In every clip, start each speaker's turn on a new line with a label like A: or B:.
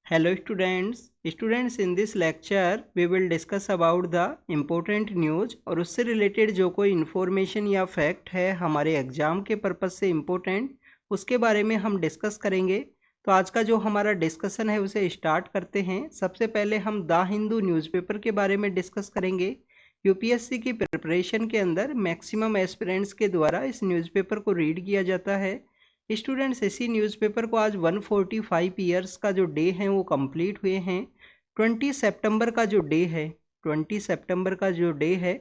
A: Hello students in this lecture we will discuss about the important news और उससे related जो कोई information या फैक्ट है हमारे एग्जाम के पर्पस से इम्पोर्टेंट उसके बारे में हम डिस्कस करेंगे। तो आज का जो हमारा डिस्कशन है उसे स्टार्ट करते हैं। सबसे पहले हम द हिंदू न्यूज़पेपर के बारे में डिस्कस करेंगे। यूपीएससी की प्रिपरेशन के अंदर मैक्सिमम एस्पिरेंट्स के द्वारा इस न्यूज़पेपर को रीड किया जाता है। स्टूडेंट्स इसी न्यूज़पेपर को आज 145 ईयर्स का जो डे है वो कंप्लीट हुए हैं। 20 सितंबर का जो डे है 20 सितंबर का जो डे है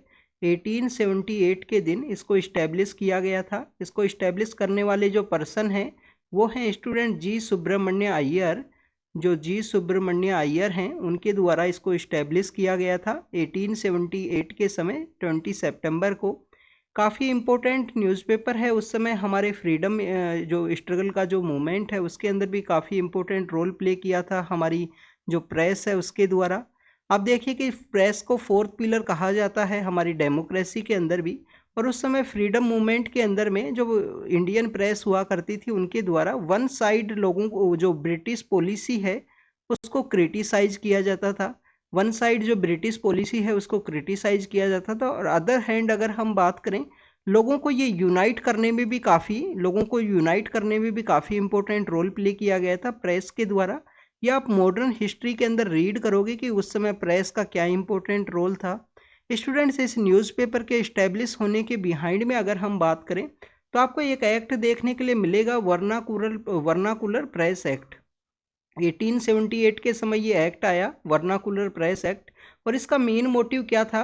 A: 1878 के दिन इसको इस्टेब्लिश किया गया था। इसको इस्टेब्लिश करने वाले जो पर्सन हैं वो हैं स्टूडेंट जी सुब्रमण्य अय्यर। जो जी सुब्रमण्य अय्यर हैं उनके द्वारा इसको इस्टेब्लिश किया गया था 1878 के समय 20 सितंबर को। काफ़ी इम्पोर्टेंट न्यूज़पेपर है। उस समय हमारे फ्रीडम जो स्ट्रगल का जो मूवमेंट है उसके अंदर भी काफ़ी इम्पोर्टेंट रोल प्ले किया था हमारी जो प्रेस है उसके द्वारा। अब देखिए कि प्रेस को फोर्थ पिलर कहा जाता है हमारी डेमोक्रेसी के अंदर भी। और उस समय फ्रीडम मूवमेंट के अंदर में जो इंडियन प्रेस हुआ करती थी उनके द्वारा वन साइड लोगों को जो ब्रिटिश पॉलिसी है उसको क्रिटिसाइज किया जाता था। वन साइड जो ब्रिटिश पॉलिसी है उसको क्रिटिसाइज किया जाता था। और अदर हैंड अगर हम बात करें लोगों को ये यूनाइट करने में भी काफ़ी इंपॉर्टेंट रोल प्ले किया गया था प्रेस के द्वारा। या आप मॉडर्न हिस्ट्री के अंदर रीड करोगे कि उस समय प्रेस का क्या इंपॉर्टेंट रोल था। स्टूडेंट्स इस न्यूज़पेपर के इस्टेब्लिश होने के बिहाइंड में अगर हम बात करें तो आपको एक एक्ट देखने के लिए मिलेगा वर्नाकुलर प्रेस एक्ट। 1878 के समय ये एक्ट आया वर्नाकुलर प्रेस एक्ट। और इसका मेन मोटिव क्या था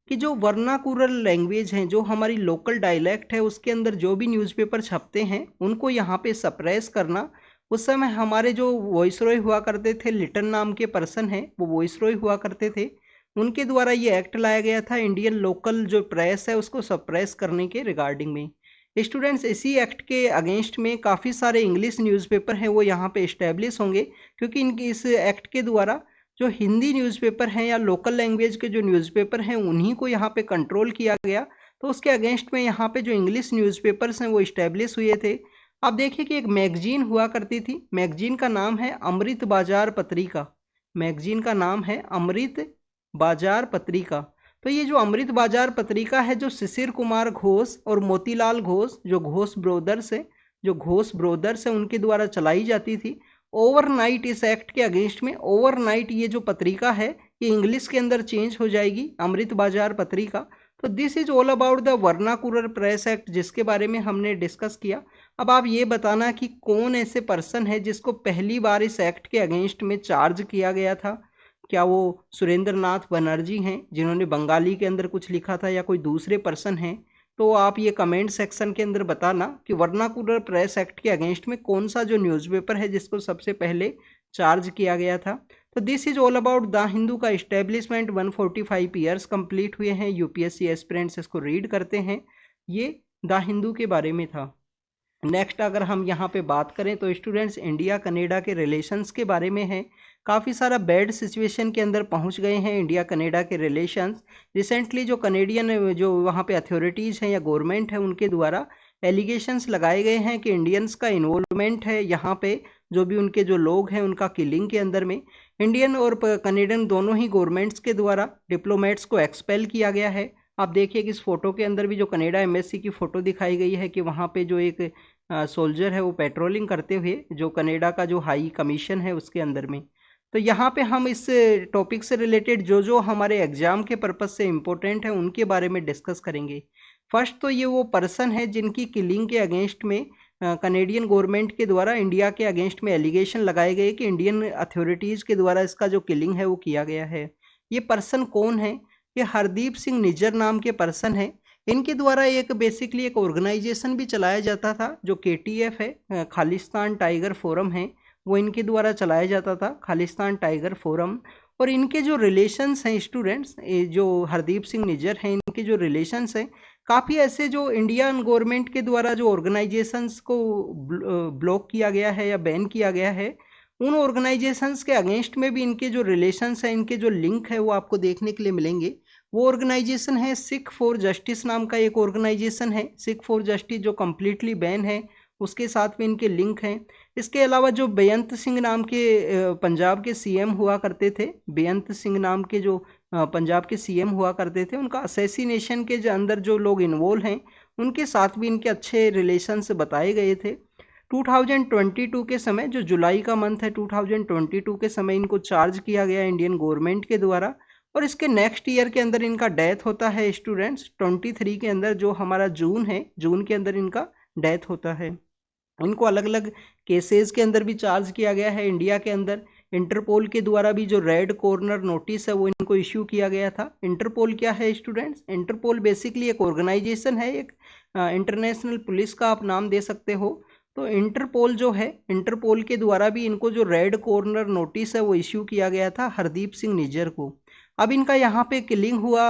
A: कि जो वर्नाकुलर लैंग्वेज हैं जो हमारी लोकल डायलेक्ट है उसके अंदर जो भी न्यूज़पेपर छपते हैं उनको यहाँ पे सप्रेस करना। उस समय हमारे जो वॉइसरॉय हुआ करते थे लिटन नाम के पर्सन हैं वो वॉइसरॉय हुआ करते थे। उनके द्वारा ये एक्ट लाया गया था इंडियन लोकल जो प्रेस है उसको सप्रेस करने के रिगार्डिंग में। स्टूडेंट्स इसी एक्ट के अगेंस्ट में काफ़ी सारे इंग्लिश न्यूज़पेपर हैं वो यहाँ पे इस्टेब्लिश होंगे क्योंकि इनकी इस एक्ट के द्वारा जो हिंदी न्यूज़पेपर हैं या लोकल लैंग्वेज के जो न्यूज़पेपर हैं उन्हीं को यहाँ पे कंट्रोल किया गया। तो उसके अगेंस्ट में यहाँ पे जो इंग्लिश न्यूज़पेपर्स हैं वो इस्टेब्लिश हुए थे। आप देखिए कि एक मैगजीन हुआ करती थी। मैगजीन का नाम है अमृत बाजार पत्रिका। मैगजीन का नाम है अमृत बाजार पत्रिका। तो ये जो अमृत बाजार पत्रिका है जो शिशिर कुमार घोष और मोतीलाल घोष जो घोष ब्रोदर्स है उनके द्वारा चलाई जाती थी। ओवरनाइट इस एक्ट के अगेंस्ट में ओवरनाइट ये जो पत्रिका है ये इंग्लिश के अंदर चेंज हो जाएगी अमृत बाजार पत्रिका। तो this is all about the vernacular press act जिसके बारे में हमने डिस्कस किया। अब आप ये बताना कि कौन ऐसे पर्सन है जिसको पहली बार इस एक्ट के अगेंस्ट में चार्ज किया गया था। क्या वो सुरेंद्र नाथ बनर्जी हैं जिन्होंने बंगाली के अंदर कुछ लिखा था या कोई दूसरे पर्सन हैं। तो आप ये कमेंट सेक्शन के अंदर बताना कि वर्नाकुलर प्रेस एक्ट के अगेंस्ट में कौन सा जो न्यूज़पेपर है जिसको सबसे पहले चार्ज किया गया था। तो this is all about the Hindu का इस्टेब्लिशमेंट 145 ईयर्स कंप्लीट हुए हैं। यूपीएससी एस्पिरेंट्स इसको रीड करते हैं। ये द हिंदू के बारे में था। नेक्स्ट अगर हम यहाँ पे बात करें तो स्टूडेंट्स इंडिया कनाडा के रिलेशंस के बारे में है। काफ़ी सारा बैड सिचुएशन के अंदर पहुँच गए हैं इंडिया कनाडा के रिलेशंस। रिसेंटली जो कनेडियन जो वहाँ पे अथॉरिटीज़ हैं या गवर्नमेंट है उनके द्वारा एलिगेशंस लगाए गए हैं कि इंडियंस का इन्वॉल्वमेंट है यहाँ पे जो भी उनके जो लोग हैं उनका किलिंग के अंदर में। इंडियन और कनेडियन दोनों ही गवर्नमेंट्स के द्वारा डिप्लोमेट्स को एक्सपेल किया गया है। आप देखिए कि इस फोटो के अंदर भी जो कनाडा एम्बेसी की फ़ोटो दिखाई गई है कि वहाँ पे जो एक सोल्जर है वो पेट्रोलिंग करते हुए जो कनाडा का जो हाई कमीशन है उसके अंदर में। तो यहाँ पे हम इस टॉपिक से रिलेटेड जो जो हमारे एग्जाम के पर्पज से इम्पोर्टेंट है उनके बारे में डिस्कस करेंगे। फर्स्ट तो ये वो पर्सन है जिनकी किलिंग के अगेंस्ट में कनेडियन गवर्नमेंट के द्वारा इंडिया के अगेंस्ट में एलिगेशन लगाए गए कि इंडियन अथॉरिटीज़ के द्वारा इसका जो किलिंग है वो किया गया है। ये पर्सन कौन है? ये हरदीप सिंह निज्जर नाम के पर्सन है। इनके द्वारा एक बेसिकली एक ऑर्गेनाइजेशन भी चलाया जाता था जो KTF है खालिस्तान टाइगर फोरम है वो इनके द्वारा चलाया जाता था खालिस्तान टाइगर फोरम। और इनके जो रिलेशंस हैं स्टूडेंट्स जो हरदीप सिंह निज्जर हैं इनके जो रिलेशंस हैं काफ़ी ऐसे जो इंडियन गवर्नमेंट के द्वारा जो ऑर्गेनाइजेशंस को ब्लॉक किया गया है या बैन किया गया है उन ऑर्गेनाइजेशंस के अगेंस्ट में भी इनके जो रिलेशंस हैं इनके जो लिंक है वो आपको देखने के लिए मिलेंगे। वो ऑर्गेनाइजेशन है सिख फॉर जस्टिस नाम का एक ऑर्गेनाइजेशन है। सिख फॉर जस्टिस जो कम्प्लीटली बैन है उसके साथ में इनके लिंक हैं। इसके अलावा जो बेअंत सिंह नाम के पंजाब के सीएम हुआ करते थे, बेअंत सिंह नाम के जो पंजाब के सीएम हुआ करते थे, उनका असैसिनेशन के जो अंदर जो लोग इन्वॉल्व हैं उनके साथ भी इनके अच्छे रिलेशंस बताए गए थे। 2022 के समय, जो जुलाई का मंथ है, 2022 के समय इनको चार्ज किया गया इंडियन गवर्नमेंट के द्वारा, और इसके नेक्स्ट ईयर के अंदर इनका डेथ होता है स्टूडेंट्स। 23 के अंदर, जो हमारा जून है, जून के अंदर इनका डेथ होता है। इनको अलग अलग केसेस के अंदर भी चार्ज किया गया है इंडिया के अंदर। इंटरपोल के द्वारा भी जो रेड कॉर्नर नोटिस है वो इनको इश्यू किया गया था। इंटरपोल क्या है स्टूडेंट्स? इंटरपोल बेसिकली एक ऑर्गेनाइजेशन है, एक इंटरनेशनल पुलिस का आप नाम दे सकते हो। तो इंटरपोल जो है, इंटरपोल के द्वारा भी इनको जो रेड कॉर्नर नोटिस है वो इश्यू किया गया था हरदीप सिंह निज्जर को। अब इनका यहाँ पे किलिंग हुआ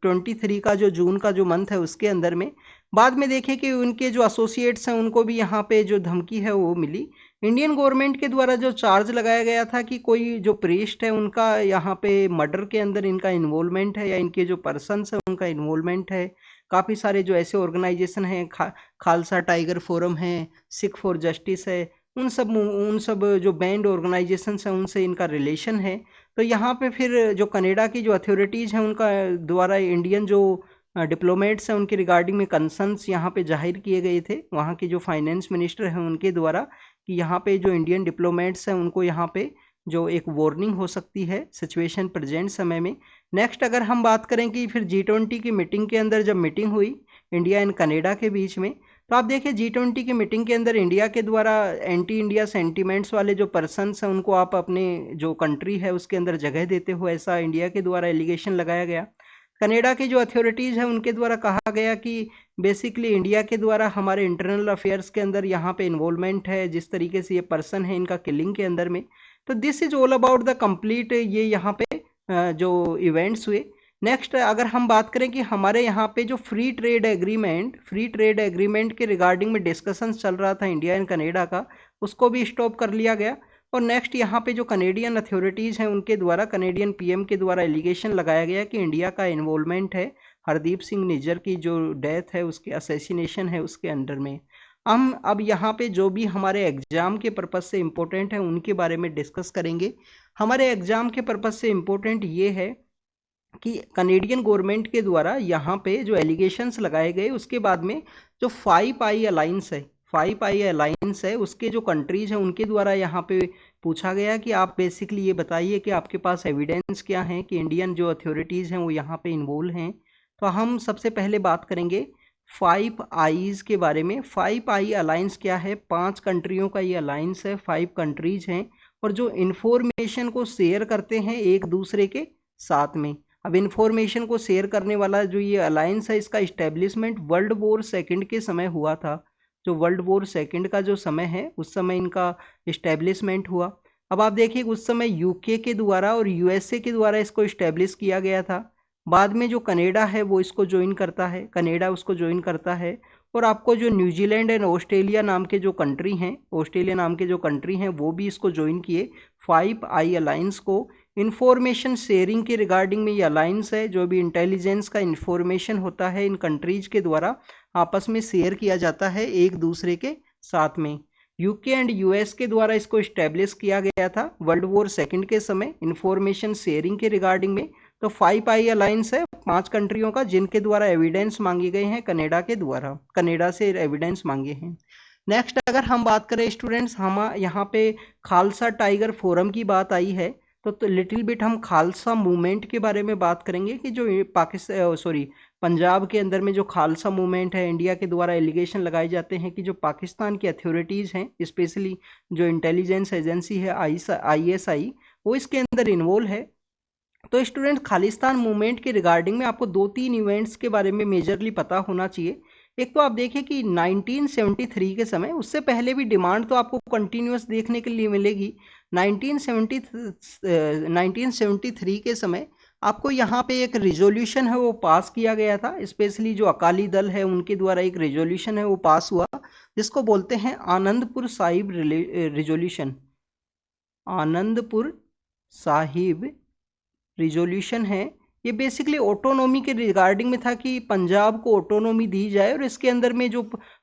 A: 23 का, जो जून का जो मंथ है उसके अंदर में। बाद में देखें कि उनके जो एसोसिएट्स हैं उनको भी यहाँ पे जो धमकी है वो मिली। इंडियन गवर्नमेंट के द्वारा जो चार्ज लगाया गया था कि कोई जो प्रीस्ट है उनका यहाँ पे मर्डर के अंदर इनका इन्वॉल्वमेंट है, या इनके जो पर्सन्स है उनका इन्वॉल्वमेंट है। काफ़ी सारे जो ऐसे ऑर्गेनाइजेशन हैं, खालसा टाइगर फोरम है, सिख फॉर जस्टिस है, उन सब जो बैंड ऑर्गेनाइजेशंस हैं उनसे इनका रिलेशन है। तो यहाँ पे फिर जो कनाडा की जो अथॉरिटीज़ हैं उनका द्वारा इंडियन जो डिप्लोमेट्स हैं उनके रिगार्डिंग में कंसर्न्स यहाँ पे जाहिर किए गए थे, वहाँ के जो फाइनेंस मिनिस्टर हैं उनके द्वारा, कि यहाँ पे जो इंडियन डिप्लोमेट्स हैं उनको यहाँ पे जो एक वार्निंग हो सकती है सिचुएशन प्रेजेंट समय में। नेक्स्ट अगर हम बात करें कि फिर G20 की मीटिंग के अंदर जब मीटिंग हुई इंडिया एंड कनाडा के बीच में, तो आप देखिए G20 की मीटिंग के अंदर इंडिया के द्वारा एंटी इंडिया सेंटीमेंट्स वाले जो पर्सन्स हैं उनको आप अपने जो कंट्री है उसके अंदर जगह देते हो, ऐसा इंडिया के द्वारा एलिगेशन लगाया गया। कनाडा की जो अथॉरिटीज़ है उनके द्वारा कहा गया कि बेसिकली इंडिया के द्वारा हमारे इंटरनल अफेयर्स के अंदर यहाँ पे इन्वॉल्वमेंट है, जिस तरीके से ये पर्सन है इनका किलिंग के अंदर में। तो this is all about the complete ये यहाँ पे जो इवेंट्स हुए। नेक्स्ट अगर हम बात करें कि हमारे यहाँ पे जो फ्री ट्रेड एग्रीमेंट के रिगार्डिंग में डिस्कशंस चल रहा था इंडिया एंड कनाडा का, उसको भी स्टॉप कर लिया गया। और नेक्स्ट यहाँ पे जो कनेडियन अथॉरिटीज़ हैं उनके द्वारा, कनेडियन पीएम के द्वारा एलिगेशन लगाया गया कि इंडिया का इन्वॉल्वमेंट है हरदीप सिंह निज्जर की जो डेथ है, उसके असैसिनेशन है उसके अंडर में। हम अब यहाँ पे जो भी हमारे एग्ज़ाम के पर्पज़ से इम्पोर्टेंट है उनके बारे में डिस्कस करेंगे। हमारे एग्ज़ाम के पर्पज़ से इम्पोर्टेंट ये है कि कनेडियन गवर्नमेंट के द्वारा यहाँ पे जो एलिगेशंस लगाए गए, उसके बाद में जो 5 आई अलायंस है उसके जो कंट्रीज हैं उनके द्वारा यहाँ पे पूछा गया कि आप बेसिकली ये बताइए कि आपके पास एविडेंस क्या है कि इंडियन जो अथॉरिटीज़ हैं वो यहाँ पे इन्वॉल्व हैं। तो हम सबसे पहले बात करेंगे 5 आईज के बारे में। 5 आई अलायंस क्या है? 5 कंट्रियों का ये अलायंस है, 5 कंट्रीज हैं, और जो इन्फॉर्मेशन को शेयर करते हैं एक दूसरे के साथ में। अब इन्फॉर्मेशन को शेयर करने वाला जो ये अलायंस है, इसका इस्टेब्लिशमेंट वर्ल्ड वॉर सेकंड के समय हुआ था। जो वर्ल्ड वॉर सेकंड का जो समय है उस समय इनका इस्टेब्लिशमेंट हुआ। अब आप देखिए उस समय यूके के द्वारा और यूएसए के द्वारा इसको इस्टेब्लिश किया गया था। बाद में जो कनाडा है वो इसको ज्वाइन करता है, कनाडा उसको ज्वाइन करता है। और आपको जो न्यूजीलैंड एंड ऑस्ट्रेलिया नाम के जो कंट्री हैं, ऑस्ट्रेलिया नाम के जो कंट्री हैं वो भी इसको ज्वाइन किए 5 आई अलायंस को। इंफॉर्मेशन शेयरिंग के रिगार्डिंग में ये अलायंस है, जो भी इंटेलिजेंस का इंफॉर्मेशन होता है इन कंट्रीज के द्वारा आपस में शेयर किया जाता है एक दूसरे के साथ में। यूके एंड यूएस के द्वारा इसको इस्टेब्लिश किया गया था वर्ल्ड वॉर सेकंड के समय इंफॉर्मेशन शेयरिंग के रिगार्डिंग में। तो 5 आई अलायंस है 5 कंट्रियों का, जिनके द्वारा एविडेंस मांगे गए हैं कनाडा के द्वारा, कनाडा से एविडेंस मांगे हैं। नेक्स्ट अगर हम बात करें स्टूडेंट्स, हम यहाँ पे खालसा टाइगर फोरम की बात आई है, तो लिटिल बिट हम खालसा मूवमेंट के बारे में बात करेंगे कि जो पंजाब के अंदर में जो खालसा मूवमेंट है, इंडिया के द्वारा एलिगेशन लगाए जाते हैं कि जो पाकिस्तान की अथॉरिटीज़ हैं, स्पेशली जो इंटेलिजेंस एजेंसी है ISI, वो इसके अंदर इन्वॉल्व है। तो स्टूडेंट खालिस्तान मूवमेंट के रिगार्डिंग में आपको 2-3 इवेंट्स के बारे में मेजरली पता होना चाहिए। एक तो आप देखिए कि 1973 के समय, उससे पहले भी डिमांड तो आपको कंटिन्यूस देखने के लिए मिलेगी। 1973 के समय आपको यहाँ पे एक रिजोल्यूशन है वो पास किया गया था, स्पेशली जो अकाली दल है उनके द्वारा एक रिजोल्यूशन है वो पास हुआ, जिसको बोलते हैं आनंदपुर साहिब रिजोल्यूशन। आनंदपुर साहिब रिजोल्यूशन है, ये बेसिकली ऑटोनॉमी के रिगार्डिंग में था कि पंजाब को ऑटोनॉमी दी जाए, और इसके अंदर में जो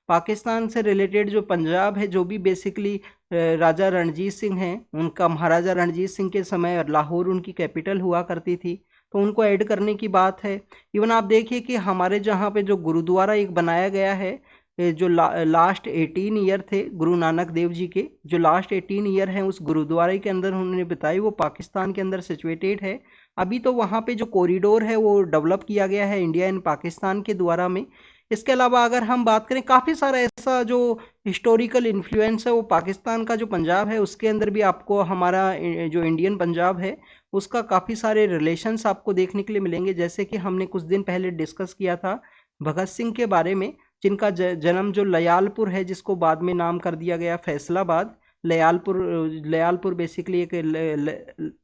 A: पाकिस्तान से रिलेटेड जो पंजाब है, जो भी बेसिकली राजा रणजीत सिंह हैं, उनका महाराजा रणजीत सिंह के समय लाहौर उनकी कैपिटल हुआ करती थी, तो उनको ऐड करने की बात है। इवन आप देखिए कि हमारे जहाँ पे जो गुरुद्वारा एक बनाया गया है, जो लास्ट 18 ईयर थे गुरु नानक देव जी के, जो लास्ट 18 ईयर हैं उस गुरुद्वारे के अंदर उन्होंने बताई, वो पाकिस्तान के अंदर सिचुएटेड है। अभी तो वहाँ पे जो कॉरिडोर है वो डेवलप किया गया है इंडिया एंड पाकिस्तान के द्वारा में। इसके अलावा अगर हम बात करें, काफ़ी सारा ऐसा जो हिस्टोरिकल इन्फ्लुएंस है वो पाकिस्तान का जो पंजाब है उसके अंदर भी आपको हमारा जो इंडियन पंजाब है उसका काफ़ी सारे रिलेशंस आपको देखने के लिए मिलेंगे। जैसे कि हमने कुछ दिन पहले डिस्कस किया था भगत सिंह के बारे में, जिनका जन्म जो लयालपुर है, जिसको बाद में नाम कर दिया गया फैसलाबाद। लयालपुर बेसिकली एक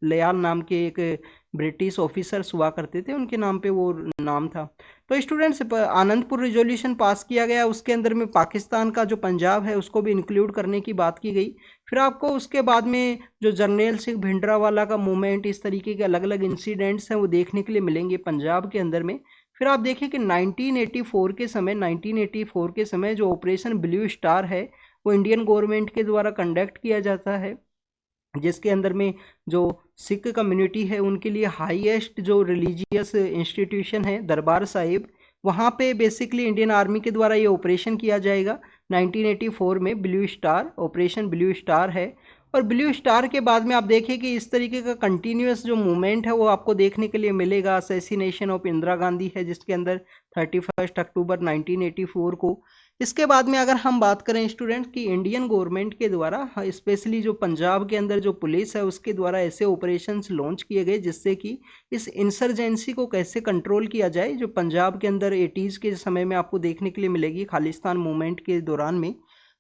A: लयाल नाम के एक ब्रिटिश ऑफिसर्स हुआ करते थे, उनके नाम पे वो नाम था। तो स्टूडेंट्स, आनंदपुर रिजोल्यूशन पास किया गया, उसके अंदर में पाकिस्तान का जो पंजाब है उसको भी इंक्लूड करने की बात की गई। फिर आपको उसके बाद में जो जर्नैल सिंह भिंडरावाला का मूवमेंट, इस तरीके के अलग अलग इंसिडेंट्स हैं वो देखने के लिए मिलेंगे पंजाब के अंदर में। फिर आप देखिए कि 1984 के समय जो ऑपरेशन ब्लू स्टार है वो इंडियन गवर्नमेंट के द्वारा कंडक्ट किया जाता है, जिसके अंदर में जो सिख कम्युनिटी है उनके लिए हाईएस्ट जो रिलीजियस इंस्टीट्यूशन है दरबार साहिब, वहाँ पे बेसिकली इंडियन आर्मी के द्वारा ये ऑपरेशन किया जाएगा 1984 में। Blue star operation blue star है। और ब्लू स्टार के बाद में आप देखिए कि इस तरीके का कंटिन्यूस जो मूवमेंट है वो आपको देखने के लिए मिलेगा। असैसिनेशन ऑफ इंदिरा गांधी है, जिसके अंदर 31 अक्टूबर 1984 को। इसके बाद में अगर हम बात करें स्टूडेंट की इंडियन गवर्नमेंट के द्वारा स्पेशली जो पंजाब के अंदर जो पुलिस है उसके द्वारा ऐसे ऑपरेशंस लॉन्च किए गए जिससे कि इस इंसर्जेंसी को कैसे कंट्रोल किया जाए, जो पंजाब के अंदर 80s के समय में आपको देखने के लिए मिलेगी खालिस्तान मूवमेंट के दौरान में।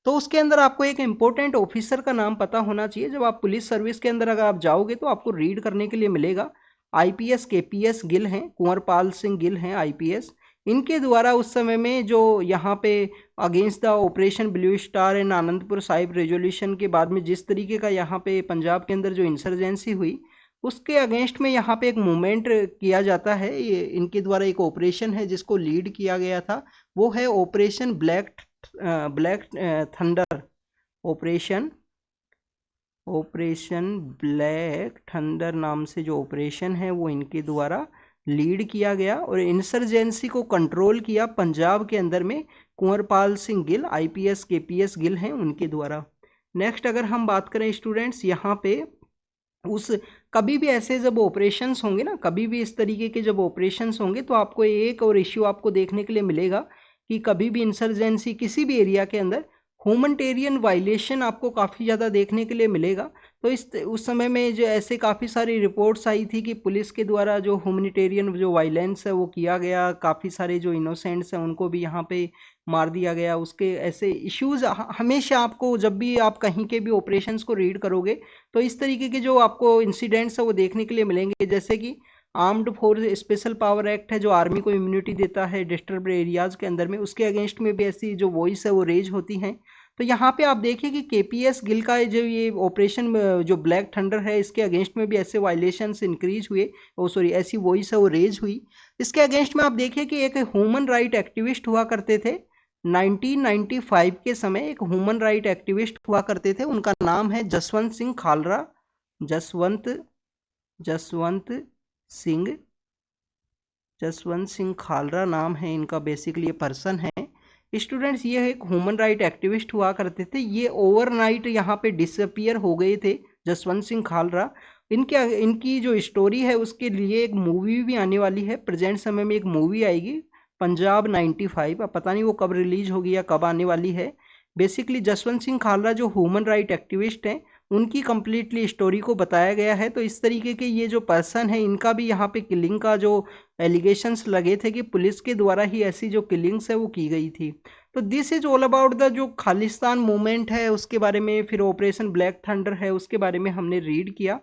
A: तो उसके अंदर आपको एक इम्पोर्टेंट ऑफिसर का नाम पता होना चाहिए। जब आप पुलिस सर्विस के अंदर अगर आप जाओगे तो आपको रीड करने के लिए मिलेगा, आईपीएस केपीएस गिल हैं, कुंवरपाल सिंह गिल हैं आईपीएस। इनके द्वारा उस समय में जो यहाँ पे against the operation blue star and Anandpur Sahib resolution के बाद में जिस तरीके का यहाँ पे पंजाब के अंदर जो इंसर्जेंसी हुई उसके अगेंस्ट में यहाँ पे एक मूवमेंट किया जाता है। ये इनके द्वारा एक ऑपरेशन है जिसको लीड किया गया था, वो है operation black thunder. Operation black thunder नाम से जो ऑपरेशन है वो इनके द्वारा लीड किया गया और इंसर्जेंसी को कंट्रोल किया पंजाब के अंदर में कुंवरपाल सिंह गिल, आईपीएस केपीएस गिल हैं उनके द्वारा। नेक्स्ट अगर हम बात करें स्टूडेंट्स, यहाँ पे उस कभी भी ऐसे जब ऑपरेशंस होंगे ना, कभी भी इस तरीके के जब ऑपरेशंस होंगे तो आपको एक और इश्यू आपको देखने के लिए मिलेगा कि कभी भी इंसर्जेंसी किसी भी एरिया के अंदर ह्यूमनिटेरियन वायलेशन आपको काफ़ी ज़्यादा देखने के लिए मिलेगा। तो उस समय में जो ऐसे काफ़ी सारी रिपोर्ट्स आई थी कि पुलिस के द्वारा जो ह्यूमनिटेरियन जो वायलेंस है वो किया गया, काफ़ी सारे जो इनोसेंट्स हैं उनको भी यहाँ पे मार दिया गया। उसके ऐसे इश्यूज हमेशा आपको जब भी आप कहीं के भी ऑपरेशंस को रीड करोगे तो इस तरीके के जो आपको इंसिडेंट्स है वो देखने के लिए मिलेंगे। जैसे कि armed force special power act है जो आर्मी को इम्यूनिटी देता है डिस्टर्ब एरियाज के अंदर में, उसके अगेंस्ट में भी ऐसी जो वॉइस है वो रेज होती हैं। तो यहाँ पे आप देखिए कि केपीएस गिल का जो ये ऑपरेशन जो ब्लैक थंडर है इसके अगेंस्ट में भी ऐसे वायलेशंस इंक्रीज हुए, ऐसी वॉइस है वो रेज हुई। इसके अगेंस्ट में आप देखिए कि एक ह्यूमन राइट एक्टिविस्ट हुआ करते थे 1995 के समय, एक ह्यूमन राइट एक्टिविस्ट हुआ करते थे, उनका नाम है जसवंत सिंह खालरा। जसवंत सिंह खालरा नाम है इनका, बेसिकली ये पर्सन है। स्टूडेंट्स, ये एक ह्यूमन राइट एक्टिविस्ट हुआ करते थे, ये ओवरनाइट यहाँ पे डिसअपियर हो गए थे जसवंत सिंह खालरा। इनकी जो स्टोरी है उसके लिए एक मूवी भी आने वाली है, प्रेजेंट समय में एक मूवी आएगी पंजाब 95। अब पता नहीं वो कब रिलीज होगी या कब आने वाली है। बेसिकली जसवंत सिंह खालरा जो ह्यूमन राइट एक्टिविस्ट हैं उनकी कंप्लीटली स्टोरी को बताया गया है। तो इस तरीके के ये जो पर्सन है इनका भी यहाँ पे किलिंग का जो एलिगेशंस लगे थे कि पुलिस के द्वारा ही ऐसी जो किलिंग्स है वो की गई थी। तो this is all about the जो खालिस्तान मूवमेंट है उसके बारे में, फिर ऑपरेशन ब्लैक थंडर है उसके बारे में हमने रीड किया।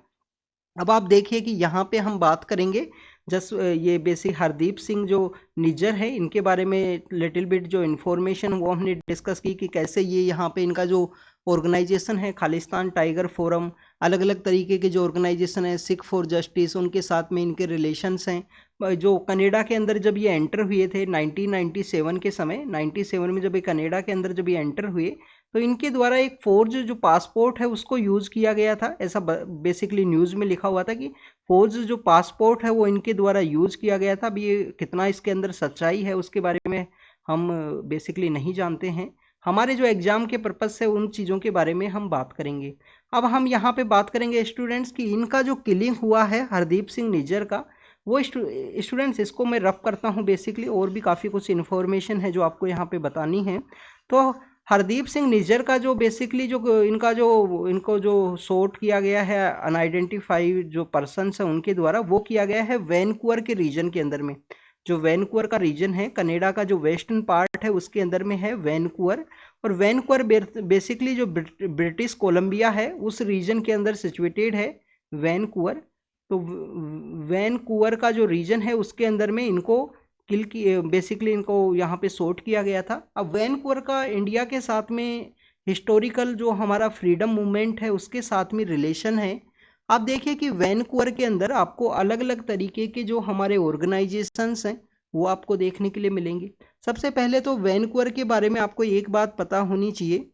A: अब आप देखिए कि यहाँ पे हम बात करेंगे ये बेसिक हरदीप सिंह जो निज्जर है इनके बारे में लिटिल बिट जो इन्फॉर्मेशन वो हमने डिस्कस की कि कैसे ये यहाँ पे इनका जो ऑर्गेनाइजेशन है खालिस्तान टाइगर फोरम अलग अलग तरीके के जो ऑर्गेनाइजेशन है, सिख फॉर जस्टिस, उनके साथ में इनके रिलेशंस हैं। जो कनाडा के अंदर जब ये एंटर हुए थे 1997 के समय, 97 में जब ये कनाडा के अंदर जब ये एंटर हुए, तो इनके द्वारा एक फोर्ज जो पासपोर्ट है उसको यूज़ किया गया था। ऐसा बेसिकली न्यूज़ में लिखा हुआ था कि फोर्ज जो पासपोर्ट है वो इनके द्वारा यूज़ किया गया था। अब ये कितना इसके अंदर सच्चाई है उसके बारे में हम बेसिकली नहीं जानते हैं। हमारे जो एग्ज़ाम के पर्पज़ से उन चीज़ों के बारे में हम बात करेंगे। अब हम यहाँ पे बात करेंगे स्टूडेंट्स कि इनका जो किलिंग हुआ है हरदीप सिंह निज्जर का, वो स्टूडेंट्स इसको मैं रफ करता हूँ बेसिकली, और भी काफ़ी कुछ इन्फॉर्मेशन है जो आपको यहाँ पे बतानी है। तो हरदीप सिंह निज्जर का जो बेसिकली जो इनको जो शॉट किया गया है अनआइडेंटिफाइड जो पर्सन्स हैं उनके द्वारा, वो किया गया है वैनकूवर के रीजन के अंदर में। जो वैनकूवर का रीजन है कनाडा का जो वेस्टर्न पार्ट है उसके अंदर में है वैनकूवर। और वैनकूवर बेसिकली जो ब्रिटिश कोलंबिया है उस रीजन के अंदर सिचुएटेड है वैनकूवर। तो वैनकूवर का जो रीजन है उसके अंदर में इनको किल की बेसिकली इनको यहाँ पे शॉट किया गया था। अब वैनकूवर का इंडिया के साथ में हिस्टोरिकल जो हमारा फ्रीडम मूवमेंट है उसके साथ में रिलेशन है। आप देखिए कि वैनकूवर के अंदर आपको अलग अलग तरीके के जो हमारे ऑर्गेनाइजेशंस हैं वो आपको देखने के लिए मिलेंगे। सबसे पहले तो वैनकूवर के बारे में आपको एक बात पता होनी चाहिए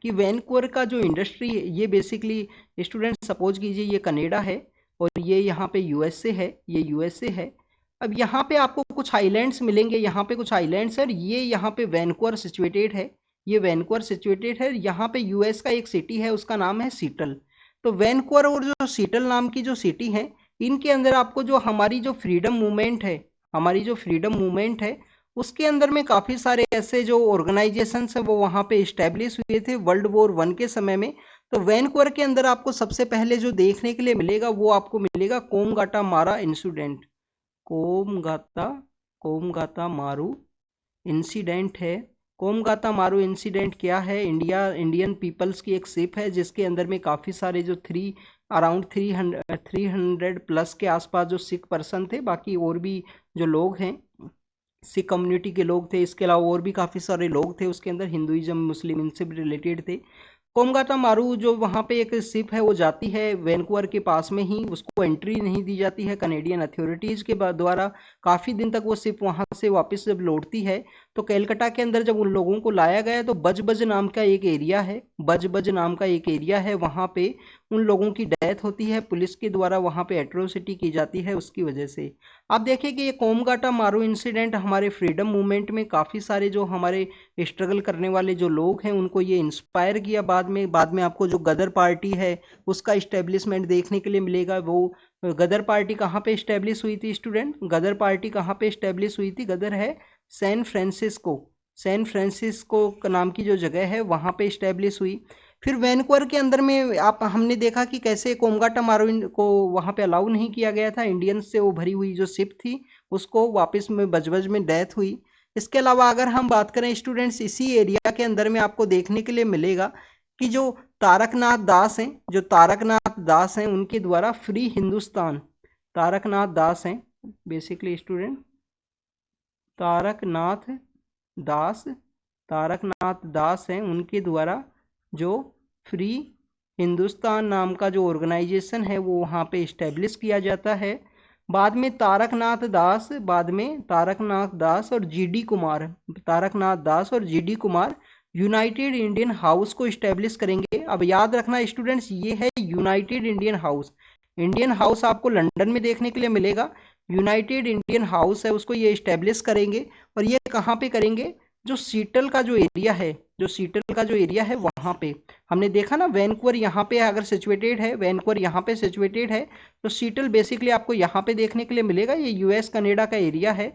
A: कि वैनकूवर का जो इंडस्ट्री है ये बेसिकली, स्टूडेंट सपोज कीजिए ये कनाडा है और ये यहाँ पे यूएसए है, ये यूएसए है। अब यहाँ पे आपको कुछ आइलैंड्स मिलेंगे, यहाँ पे कुछ आइलैंड्स है, ये यहाँ पे वैनकूवर सिचुएटेड है, ये वैनकूवर सिचुएटेड है। यहाँ पे यूएस का एक सिटी है उसका नाम है सीटल। तो वैनकूवर और जो सीटल नाम की जो सिटी है इनके अंदर आपको जो हमारी जो फ्रीडम मूवमेंट है, हमारी जो फ्रीडम मूवमेंट है उसके अंदर में काफ़ी सारे ऐसे जो ऑर्गेनाइजेशंस हैं वो वहाँ पे इस्टेब्लिश हुए थे वर्ल्ड वॉर 1 के समय में। तो वैनकूवर के अंदर आपको सबसे पहले जो देखने के लिए मिलेगा वो आपको मिलेगा कोमगाटा मारा इंसिडेंट। कोमगाता कोमगाता मारू इंसिडेंट है। कोमगाता मारू इंसिडेंट क्या है? इंडियन पीपल्स की एक शिप है जिसके अंदर में काफ़ी सारे जो अराउंड 300 प्लस के आसपास जो सिख पर्सन थे, बाकी और भी जो लोग हैं सिख कम्युनिटी के लोग थे, इसके अलावा और भी काफ़ी सारे लोग थे उसके अंदर, हिंदुइज्म मुस्लिम इनसे भी रिलेटेड थे। कोमगाता मारू जो वहाँ पे एक शिप है वो जाती है वैनकूवर के पास में ही, उसको एंट्री नहीं दी जाती है कनेडियन अथॉरिटीज़ के द्वारा। काफ़ी दिन तक वो शिप वहाँ से वापस जब लौटती है तो कलकत्ता के अंदर जब उन लोगों को लाया गया तो बज नाम का एक एरिया है, बज नाम का एक एरिया है, वहाँ पे उन लोगों की डेथ होती है, पुलिस के द्वारा वहाँ पे एट्रोसिटी की जाती है उसकी वजह से। आप देखिए कि ये कोमगाटा मारू इंसिडेंट हमारे फ्रीडम मूवमेंट में काफ़ी सारे जो हमारे स्ट्रगल करने वाले जो लोग हैं उनको ये इंस्पायर किया। बाद में आपको जो गदर पार्टी है उसका इस्टेब्लिशमेंट देखने के लिए मिलेगा। वो गदर पार्टी कहाँ पे इस्टेब्लिश हुई थी स्टूडेंट? गदर पार्टी कहाँ पे इस्टेब्लिश हुई थी? गदर है सैन फ्रांसिस्को नाम की जो जगह है वहाँ पे इस्टेब्लिश हुई। फिर वैनकूवर के अंदर में हमने देखा कि कैसे कोमगाटा मारू को वहाँ पे अलाउ नहीं किया गया था, इंडियंस से वो भरी हुई जो शिप थी उसको वापस में बजबज में डेथ हुई। इसके अलावा अगर हम बात करें स्टूडेंट्स, इसी एरिया के अंदर में आपको देखने के लिए मिलेगा कि जो तारकनाथ दास हैं उनके द्वारा फ्री हिंदुस्तान, तारकनाथ दास हैं बेसिकली स्टूडेंट, तारकनाथ दास हैं उनके द्वारा जो फ्री हिंदुस्तान नाम का जो ऑर्गेनाइजेशन है वो वहाँ पे इस्टेब्लिश किया जाता है। बाद में तारकनाथ दास और GD Kumar United Indian house को इस्टेब्लिश करेंगे। अब याद रखना स्टूडेंट्स ये है United Indian house. Indian house आपको लंदन में देखने के लिए मिलेगा, यूनाइटेड इंडियन हाउस है उसको ये इस्टेब्लिश करेंगे। और ये कहाँ पे करेंगे? जो सीटल का जो एरिया है वहाँ पे। हमने देखा ना वैनकूवर यहाँ पे अगर सिचुएटेड है, वैनकूवर यहाँ पे सिचुएटेड है तो सीटल बेसिकली आपको यहाँ पे देखने के लिए मिलेगा। ये यूएस कनाडा का एरिया है।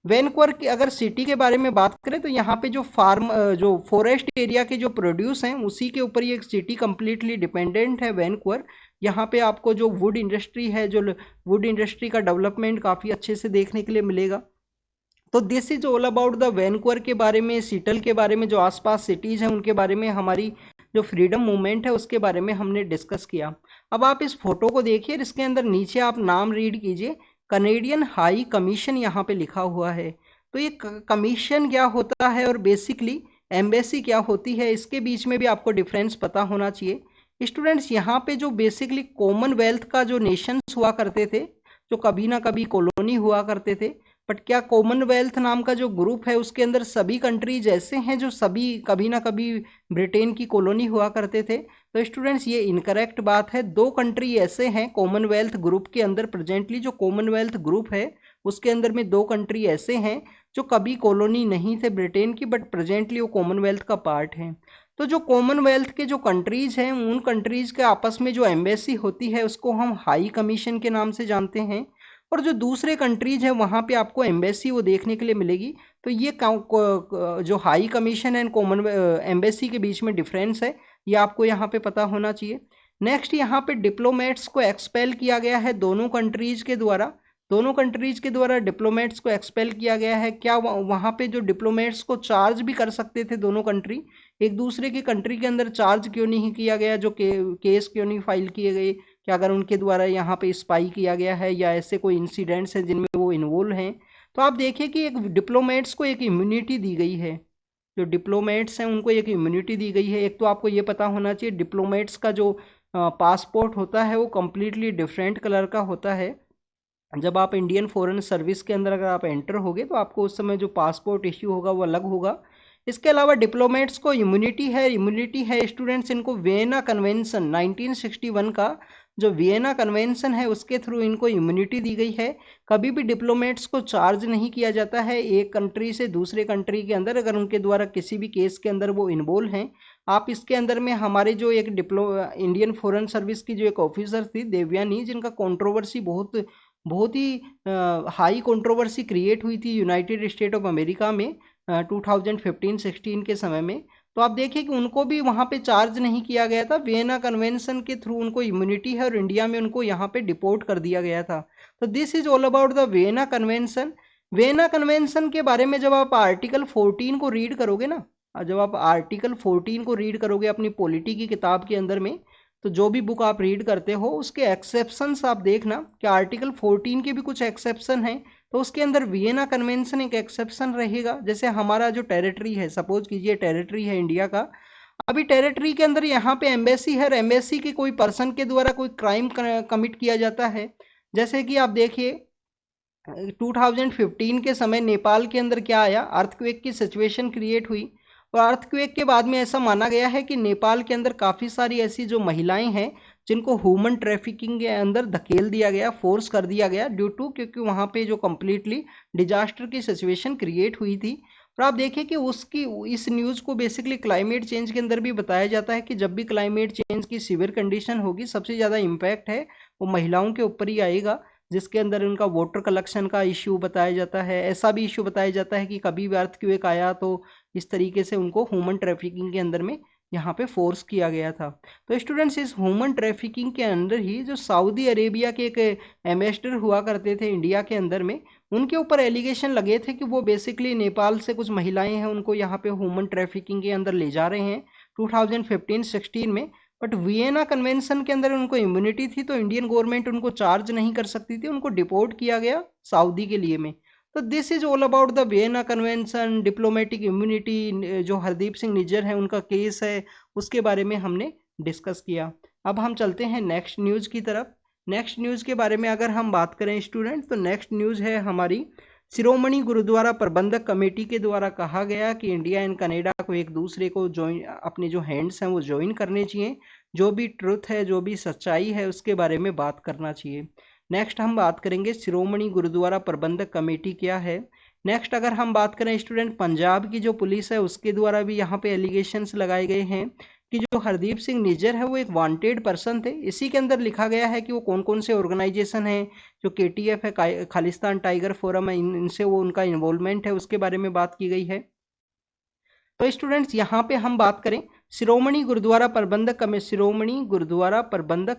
A: वैनकूवर की अगर सिटी के बारे में बात करें तो यहाँ पे जो फॉरेस्ट एरिया के जो प्रोड्यूस हैं उसी के ऊपर ये सिटी कम्प्लीटली डिपेंडेंट है वैनकूवर। यहाँ पे आपको जो वुड इंडस्ट्री है, जो वुड इंडस्ट्री का डेवलपमेंट काफ़ी अच्छे से देखने के लिए मिलेगा। तो this is all about the Vancouver के बारे में, सीटल के बारे में, जो आसपास सिटीज़ हैं उनके बारे में, हमारी जो फ्रीडम मूवमेंट है उसके बारे में हमने डिस्कस किया। अब आप इस फोटो को देखिए, इसके अंदर नीचे आप नाम रीड कीजिए, कनेडियन हाई कमीशन यहाँ पे लिखा हुआ है। तो ये कमीशन क्या होता है और बेसिकली एम्बेसी क्या होती है, इसके बीच में भी आपको डिफरेंस पता होना चाहिए। स्टूडेंट्स यहाँ पे जो बेसिकली कॉमनवेल्थ का जो नेशंस हुआ करते थे, जो कभी ना कभी कॉलोनी हुआ करते थे, बट क्या कॉमनवेल्थ नाम का जो ग्रुप है उसके अंदर सभी कंट्रीज ऐसे हैं जो सभी कभी ना कभी ब्रिटेन की कॉलोनी हुआ करते थे? तो स्टूडेंट्स ये इनकरेक्ट बात है। दो कंट्री ऐसे हैं कॉमनवेल्थ ग्रुप के अंदर, प्रेजेंटली जो कॉमनवेल्थ ग्रुप है उसके अंदर में दो कंट्री ऐसे हैं जो कभी कॉलोनी नहीं थे ब्रिटेन की, बट प्रेजेंटली वो कॉमनवेल्थ का पार्ट है। तो जो कॉमनवेल्थ के जो कंट्रीज हैं उन कंट्रीज के आपस में जो एम्बेसी होती है उसको हम हाई कमीशन के नाम से जानते हैं, और जो दूसरे कंट्रीज हैं वहाँ पे आपको एम्बेसी वो देखने के लिए मिलेगी। तो ये जो high commission and common embassy के बीच में डिफरेंस है, ये आपको यहाँ पे पता होना चाहिए। नेक्स्ट यहाँ पे डिप्लोमेट्स को एक्सपेल किया गया है दोनों कंट्रीज के द्वारा, दोनों कंट्रीज के द्वारा डिप्लोमेट्स को एक्सपेल किया गया है। क्या वहाँ पे जो डिप्लोमेट्स को चार्ज भी कर सकते थे दोनों कंट्री, एक दूसरे की कंट्री के अंदर चार्ज क्यों नहीं किया गया, जो केस क्यों नहीं फाइल किए गए? कि अगर उनके द्वारा यहाँ पे स्पाई किया गया है या ऐसे कोई इंसिडेंट्स हैं जिनमें वो इन्वॉल्व हैं? तो आप देखिए कि एक डिप्लोमेट्स को एक इम्यूनिटी दी गई है, जो डिप्लोमेट्स हैं उनको एक इम्यूनिटी दी गई है। एक तो आपको ये पता होना चाहिए डिप्लोमेट्स का जो पासपोर्ट होता है वो कम्प्लीटली डिफरेंट कलर का होता है। जब आप इंडियन फॉरेन सर्विस के अंदर अगर आप एंटर होगे तो आपको उस समय जो पासपोर्ट इश्यू होगा वो अलग होगा। इसके अलावा डिप्लोमेट्स को इम्यूनिटी है स्टूडेंट्स, इनको वियना कन्वेंशन 1961 का जो वियना कन्वेंशन है उसके थ्रू इनको इम्यूनिटी दी गई है। कभी भी डिप्लोमेट्स को चार्ज नहीं किया जाता है एक कंट्री से दूसरे कंट्री के अंदर अगर उनके द्वारा किसी भी केस के अंदर वो इन्वॉल्व हैं। आप इसके अंदर में हमारे जो एक इंडियन फॉरेन सर्विस की जो एक ऑफिसर थी देवयानी, जिनका कंट्रोवर्सी बहुत बहुत ही हाई कंट्रोवर्सी क्रिएट हुई थी यूनाइटेड स्टेट ऑफ अमेरिका में 2015-16 के समय में। तो आप देखिए कि उनको भी वहाँ पे चार्ज नहीं किया गया था, वियना कन्वेंशन के थ्रू उनको इम्यूनिटी है और इंडिया में उनको यहाँ पे डिपोर्ट कर दिया गया था। तो this is all about the Vienna convention. Vienna convention के बारे में जब आप आर्टिकल 14 को रीड करोगे ना, जब आप आर्टिकल 14 को रीड करोगे अपनी पॉलिटी की किताब के अंदर में, तो जो भी बुक आप रीड करते हो उसके एक्सेप्शंस आप देखना कि आर्टिकल 14 के भी कुछ एक्सेप्शन हैं। तो उसके अंदर वियना कन्वेंशन एक एक्सेप्शन रहेगा। जैसे हमारा जो टेरिटरी है, सपोज कीजिए टेरिटरी है इंडिया का, अभी टेरिटरी के अंदर यहाँ पे एम्बेसी है, एम्बेसी के कोई पर्सन के द्वारा कोई क्राइम कमिट किया जाता है। जैसे कि आप देखिए 2015 के समय नेपाल के अंदर क्या आया, अर्थक्वेक की सिचुएशन क्रिएट हुई, और अर्थक्वेक के बाद में ऐसा माना गया है कि नेपाल के अंदर काफ़ी सारी ऐसी जो महिलाएं हैं जिनको ह्यूमन ट्रैफिकिंग के अंदर धकेल दिया गया, फोर्स कर दिया गया ड्यू टू, क्योंकि वहाँ पे जो कम्प्लीटली डिजास्टर की सिचुएशन क्रिएट हुई थी। और आप देखिए कि उसकी इस न्यूज़ को बेसिकली क्लाइमेट चेंज के अंदर भी बताया जाता है कि जब भी क्लाइमेट चेंज की सीवियर कंडीशन होगी सबसे ज़्यादा इम्पैक्ट है वो महिलाओं के ऊपर ही आएगा, जिसके अंदर उनका वाटर कलेक्शन का इश्यू बताया जाता है। ऐसा भी इश्यू बताया जाता है कि कभी भी अर्थक्वेक आया तो इस तरीके से उनको ह्यूमन ट्रैफिकिंग के अंदर में यहाँ पे फोर्स किया गया था। तो स्टूडेंट्स इस ह्यूमन ट्रैफिकिंग के अंदर ही जो सऊदी अरेबिया के एक एम्बेसडर हुआ करते थे इंडिया के अंदर में, उनके ऊपर एलिगेशन लगे थे कि वो बेसिकली नेपाल से कुछ महिलाएं हैं उनको यहाँ पे ह्यूमन ट्रैफिकिंग के अंदर ले जा रहे हैं 2015-16 में। बट वियना कन्वेंशन के अंदर उनको इम्यूनिटी थी तो इंडियन गवर्नमेंट उनको चार्ज नहीं कर सकती थी, उनको डिपोर्ट किया गया सऊदी के लिए में। तो this is all about the Vienna convention, diplomatic immunity, जो हरदीप सिंह निज्जर है उनका केस है उसके बारे में हमने डिस्कस किया। अब हम चलते हैं नेक्स्ट न्यूज़ की तरफ। नेक्स्ट न्यूज़ के बारे में अगर हम बात करें स्टूडेंट, तो नेक्स्ट न्यूज़ है हमारी शिरोमणि गुरुद्वारा प्रबंधक कमेटी के द्वारा कहा गया कि इंडिया एंड कनाडा को एक दूसरे को ज्वाइन, अपने जो हैंड्स हैं वो ज्वाइन करने चाहिए, जो भी ट्रुथ है जो भी सच्चाई है उसके बारे में बात करना चाहिए। नेक्स्ट हम बात करेंगे शिरोमणि गुरुद्वारा प्रबंधक कमेटी क्या है। नेक्स्ट अगर हम बात करें स्टूडेंट, पंजाब की जो पुलिस है उसके द्वारा भी यहाँ पे एलिगेशंस लगाए गए हैं कि जो हरदीप सिंह निज्जर है वो एक वांटेड पर्सन थे। इसी के अंदर लिखा गया है कि वो कौन कौन से ऑर्गेनाइजेशन हैं, जो KTF है, खालिस्तान टाइगर फोरम है, इनसे वो उनका इन्वॉल्वमेंट है उसके बारे में बात की गई है। तो स्टूडेंट्स यहाँ पे हम बात करें शिरोमणि गुरुद्वारा प्रबंधक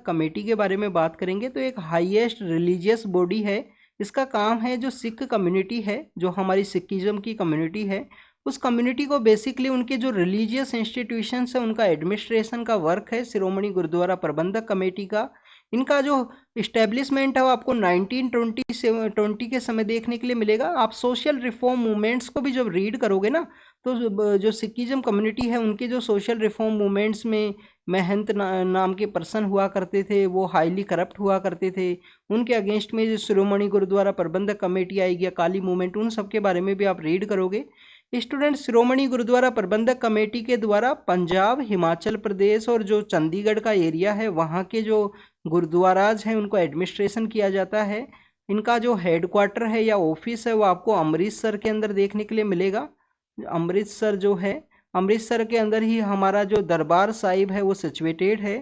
A: कमेटी के बारे में बात करेंगे, तो एक हाईएस्ट रिलीजियस बॉडी है। इसका काम है जो सिख कम्युनिटी है, जो हमारी सिखिज्म की कम्युनिटी है, उस कम्युनिटी को बेसिकली उनके जो रिलीजियस इंस्टीट्यूशंस है उनका एडमिनिस्ट्रेशन का वर्क है शिरोमणि गुरुद्वारा प्रबंधक कमेटी का। इनका जो इस्टेब्लिशमेंट है वो आपको 1920 के समय देखने के लिए मिलेगा। आप सोशल रिफॉर्म मूवमेंट्स को भी जब रीड करोगे ना, तो जो सिखिज्म कम्युनिटी है उनके जो सोशल रिफॉर्म मूवमेंट्स में महंत नाम के पर्सन हुआ करते थे, वो हाईली करप्ट हुआ करते थे। उनके अगेंस्ट में जो शिरोमणि गुरुद्वारा प्रबंधक कमेटी आएगी, अकाली मूवमेंट, उन सब के बारे में भी आप रीड करोगे। स्टूडेंट, शिरोमणि गुरुद्वारा प्रबंधक कमेटी के द्वारा पंजाब, हिमाचल प्रदेश और जो चंडीगढ़ का एरिया है वहाँ के जो गुरुद्वाराज हैं उनको एडमिनिस्ट्रेशन किया जाता है। इनका जो हेडक्वार्टर है या ऑफिस है वो आपको अमृतसर के अंदर देखने के लिए मिलेगा। अमृतसर जो है, अमृतसर के अंदर ही हमारा जो दरबार साहिब है वो सिचुएटेड है।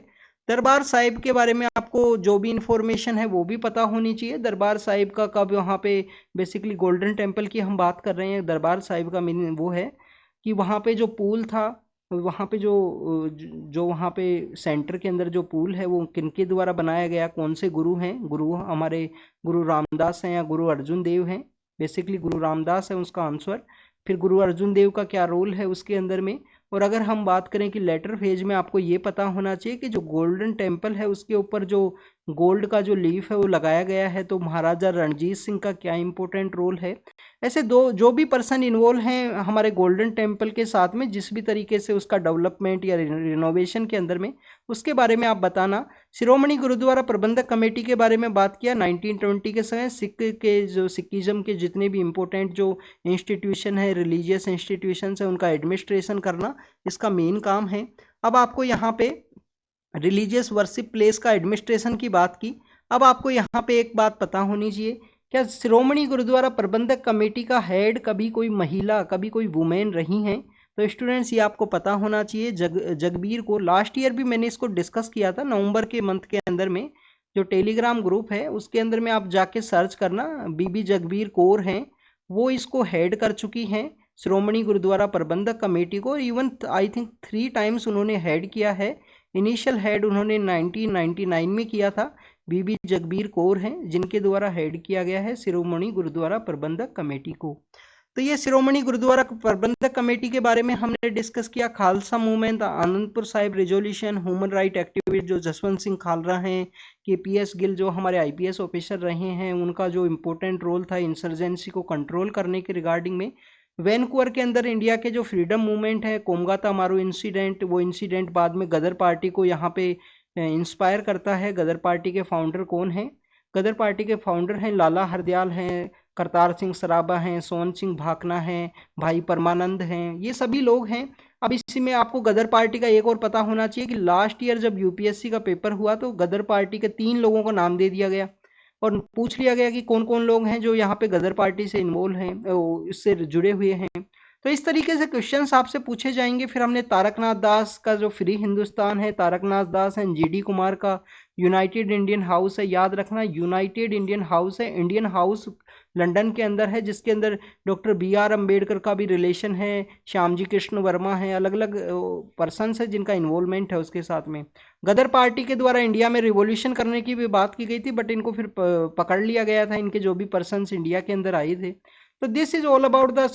A: दरबार साहिब के बारे में आपको जो भी इंफॉर्मेशन है वो भी पता होनी चाहिए। दरबार साहिब का कब वहाँ पे बेसिकली गोल्डन टेम्पल की हम बात कर रहे हैं। दरबार साहिब का मीनिंग वो है कि वहाँ पे जो पूल था, वहाँ पे जो वहाँ पे सेंटर के अंदर जो पूल है वो किनके द्वारा बनाया गया, कौन से गुरु हैं। गुरु हमारे गुरु रामदास हैं या गुरु अर्जुन देव हैं। बेसिकली गुरु रामदास है उसका आंसर। फिर गुरु अर्जुन देव का क्या रोल है उसके अंदर में। और अगर हम बात करें कि लेटर फेज में, आपको ये पता होना चाहिए कि जो गोल्डन टेम्पल है उसके ऊपर जो गोल्ड का जो लीफ है वो लगाया गया है, तो महाराजा रणजीत सिंह का क्या इंपॉर्टेंट रोल है। ऐसे दो जो भी पर्सन इन्वॉल्व हैं हमारे गोल्डन टेम्पल के साथ में, जिस भी तरीके से उसका डेवलपमेंट या रिनोवेशन के अंदर में, उसके बारे में आप बताना। शिरोमणि गुरुद्वारा प्रबंधक कमेटी के बारे में बात किया। 1920 के समय सिख के जो सिखिज्म के जितने भी इम्पोर्टेंट जो इंस्टीट्यूशन है, रिलीजियस इंस्टीट्यूशन है, उनका एडमिनिस्ट्रेशन करना इसका मेन काम है। अब आपको यहाँ पे रिलीजियस वर्शिप प्लेस का एडमिनिस्ट्रेशन की बात की। अब आपको यहाँ पे एक बात पता होनी चाहिए, क्या शिरोमणि गुरुद्वारा प्रबंधक कमेटी का हेड कभी कोई महिला, कभी कोई वुमेन रही हैं? तो स्टूडेंट्स ये आपको पता होना चाहिए। जगबीर को लास्ट ईयर भी मैंने इसको डिस्कस किया था, नवंबर के मंथ के अंदर में। जो टेलीग्राम ग्रुप है उसके अंदर में आप जाके सर्च करना, बीबी जगबीर कौर हैं, वो इसको हेड कर चुकी हैं शिरोमणि गुरुद्वारा प्रबंधक कमेटी को। इवन आई थिंक 3 टाइम्स उन्होंने हेड किया है। इनिशियल हेड उन्होंने 1999 में किया था। बीबी जगबीर कौर हैं जिनके द्वारा हेड किया गया है शिरोमणि गुरुद्वारा प्रबंधक कमेटी को। तो ये शिरोमणि गुरुद्वारा प्रबंधक कमेटी के बारे में हमने डिस्कस किया। Khalsa movement, Anandpur Sahib resolution, human right activist जो जसवंत सिंह खालरा हैं, KPS गिल जो हमारे IPS ऑफिसर रहे हैं, उनका जो इम्पोर्टेंट रोल था इंसर्जेंसी को कंट्रोल करने के रिगार्डिंग में। वैनकूवर के अंदर इंडिया के जो फ्रीडम मूवमेंट है, कोमगाता मारू इंसिडेंट, वो इंसिडेंट बाद में गदर पार्टी को यहाँ पे इंस्पायर करता है। गदर पार्टी के फाउंडर कौन हैं? गदर पार्टी के फाउंडर हैं लाला हरदयाल हैं, करतार सिंह सराभा हैं, सोहन सिंह भाकना हैं, भाई परमानंद हैं, ये सभी लोग हैं। अब इसी में आपको गदर पार्टी का एक और पता होना चाहिए कि लास्ट ईयर जब UPSC का पेपर हुआ तो गदर पार्टी के 3 लोगों को नाम दे दिया गया और पूछ लिया गया कि कौन कौन लोग हैं जो यहाँ पे गदर पार्टी से इन्वॉल्व हैं, इससे जुड़े हुए हैं। तो इस तरीके से क्वेश्चंस आपसे पूछे जाएंगे। फिर हमने तारकनाथ दास का जो फ्री हिंदुस्तान है, तारकनाथ दास हैं, GD कुमार का यूनाइटेड इंडियन हाउस है, याद रखना यूनाइटेड इंडियन हाउस है, इंडियन हाउस लंदन के अंदर है, जिसके अंदर डॉक्टर BR अम्बेडकर का भी रिलेशन है, श्यामजी कृष्ण वर्मा है, अलग अलग पर्सनस है जिनका इन्वॉल्वमेंट है उसके साथ में। गदर पार्टी के द्वारा इंडिया में रिवॉल्यूशन करने की भी बात की गई थी, बट इनको फिर पकड़ लिया गया था, इनके जो भी पर्सनस इंडिया के अंदर आए थे। तो this is all about the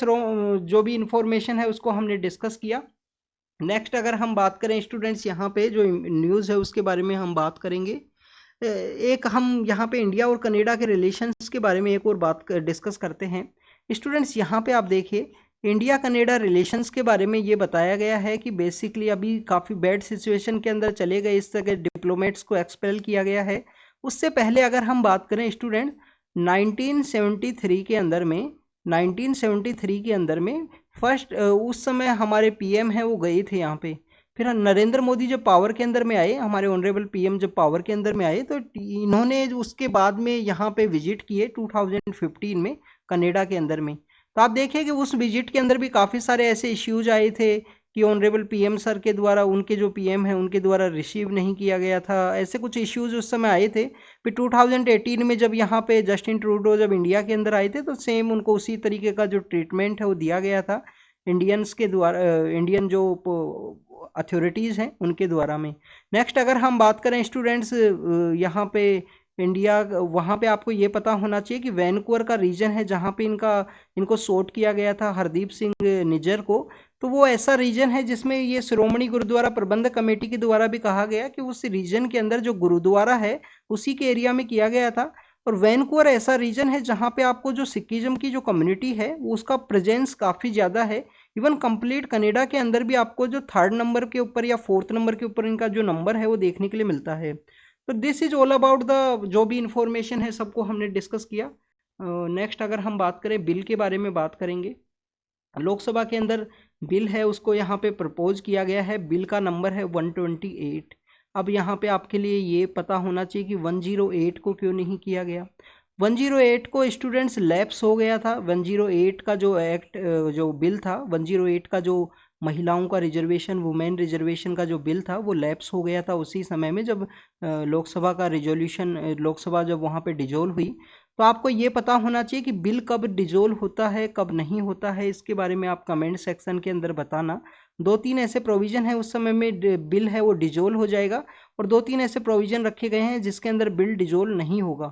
A: जो भी इंफॉर्मेशन है उसको हमने डिस्कस किया। नेक्स्ट अगर हम बात करें स्टूडेंट्स, यहाँ पे जो न्यूज़ है उसके बारे में हम बात करेंगे। एक हम यहाँ पे इंडिया और कनाडा के रिलेशंस के बारे में एक और बात डिस्कस करते हैं। स्टूडेंट्स यहाँ पे आप देखिए, इंडिया कनाडा रिलेशंस के बारे में ये बताया गया है कि बेसिकली अभी काफ़ी बैड सिचुएशन के अंदर चले गए, इस तरह के डिप्लोमेट्स को एक्सपेल किया गया है। उससे पहले अगर हम बात करें स्टूडेंट, 1973 के अंदर में 1973 के अंदर में फर्स्ट उस समय हमारे PM हैं वो गए थे यहाँ पे। फिर नरेंद्र मोदी जब पावर के अंदर में आए, हमारे ऑनरेबल PM जब पावर के अंदर में आए, तो इन्होंने उसके बाद में यहाँ पे विजिट किए 2015 में कनाडा के अंदर में। तो आप देखिए कि उस विजिट के अंदर भी काफ़ी सारे ऐसे इश्यूज आए थे कि ऑनरेबल PM सर के द्वारा, उनके जो PM हैं उनके द्वारा रिसीव नहीं किया गया था, ऐसे कुछ इश्यूज उस समय आए थे। फिर 2018 में जब यहाँ पे जस्टिन ट्रूडो जब इंडिया के अंदर आए थे तो सेम उनको उसी तरीके का जो ट्रीटमेंट है वो दिया गया था इंडियंस के द्वारा, इंडियन जो अथॉरिटीज़ हैं उनके द्वारा में। नेक्स्ट अगर हम बात करें स्टूडेंट्स, यहाँ पे इंडिया, वहाँ पे आपको ये पता होना चाहिए कि वैनकूवर का रीजन है जहाँ पे इनको शॉट किया गया था हरदीप सिंह निज्जर को। तो वो ऐसा रीजन है जिसमें ये शिरोमणि गुरुद्वारा प्रबंधक कमेटी के द्वारा भी कहा गया कि उस रीजन के अंदर जो गुरुद्वारा है उसी के एरिया में किया गया था। और वैनकूवर ऐसा रीजन है जहाँ पे आपको जो सिखिज्म की जो कम्युनिटी है उसका प्रेजेंस काफ़ी ज़्यादा है। इवन कंप्लीट कनाडा के अंदर भी आपको जो 3rd नंबर के ऊपर या 4th नंबर के ऊपर इनका जो नंबर है वो देखने के लिए मिलता है। तो this is all about the जो भी इंफॉर्मेशन है सबको हमने डिस्कस किया। नेक्स्ट अगर हम बात करें बिल के बारे में बात करेंगे। लोकसभा के अंदर बिल है उसको यहाँ पे प्रपोज किया गया है, बिल का नंबर है 128। अब यहाँ पे आपके लिए ये पता होना चाहिए कि 108 को क्यों नहीं किया गया। 108 को स्टूडेंट्स लैप्स हो गया था। 108 का जो एक्ट जो बिल था, 108 का जो महिलाओं का रिजर्वेशन, वुमेन रिजर्वेशन का जो बिल था वो लैप्स हो गया था उसी समय में जब लोकसभा का रिजोल्यूशन, लोकसभा जब वहाँ पे डिजोल्व हुई। तो आपको ये पता होना चाहिए कि बिल कब डिजोल्व होता है कब नहीं होता है, इसके बारे में आप कमेंट सेक्शन के अंदर बताना। 2-3 ऐसे प्रोविज़न है उस समय में बिल है वो डिजोल्व हो जाएगा, और 2-3 ऐसे प्रोविज़न रखे गए हैं जिसके अंदर बिल डिजोल्व नहीं होगा।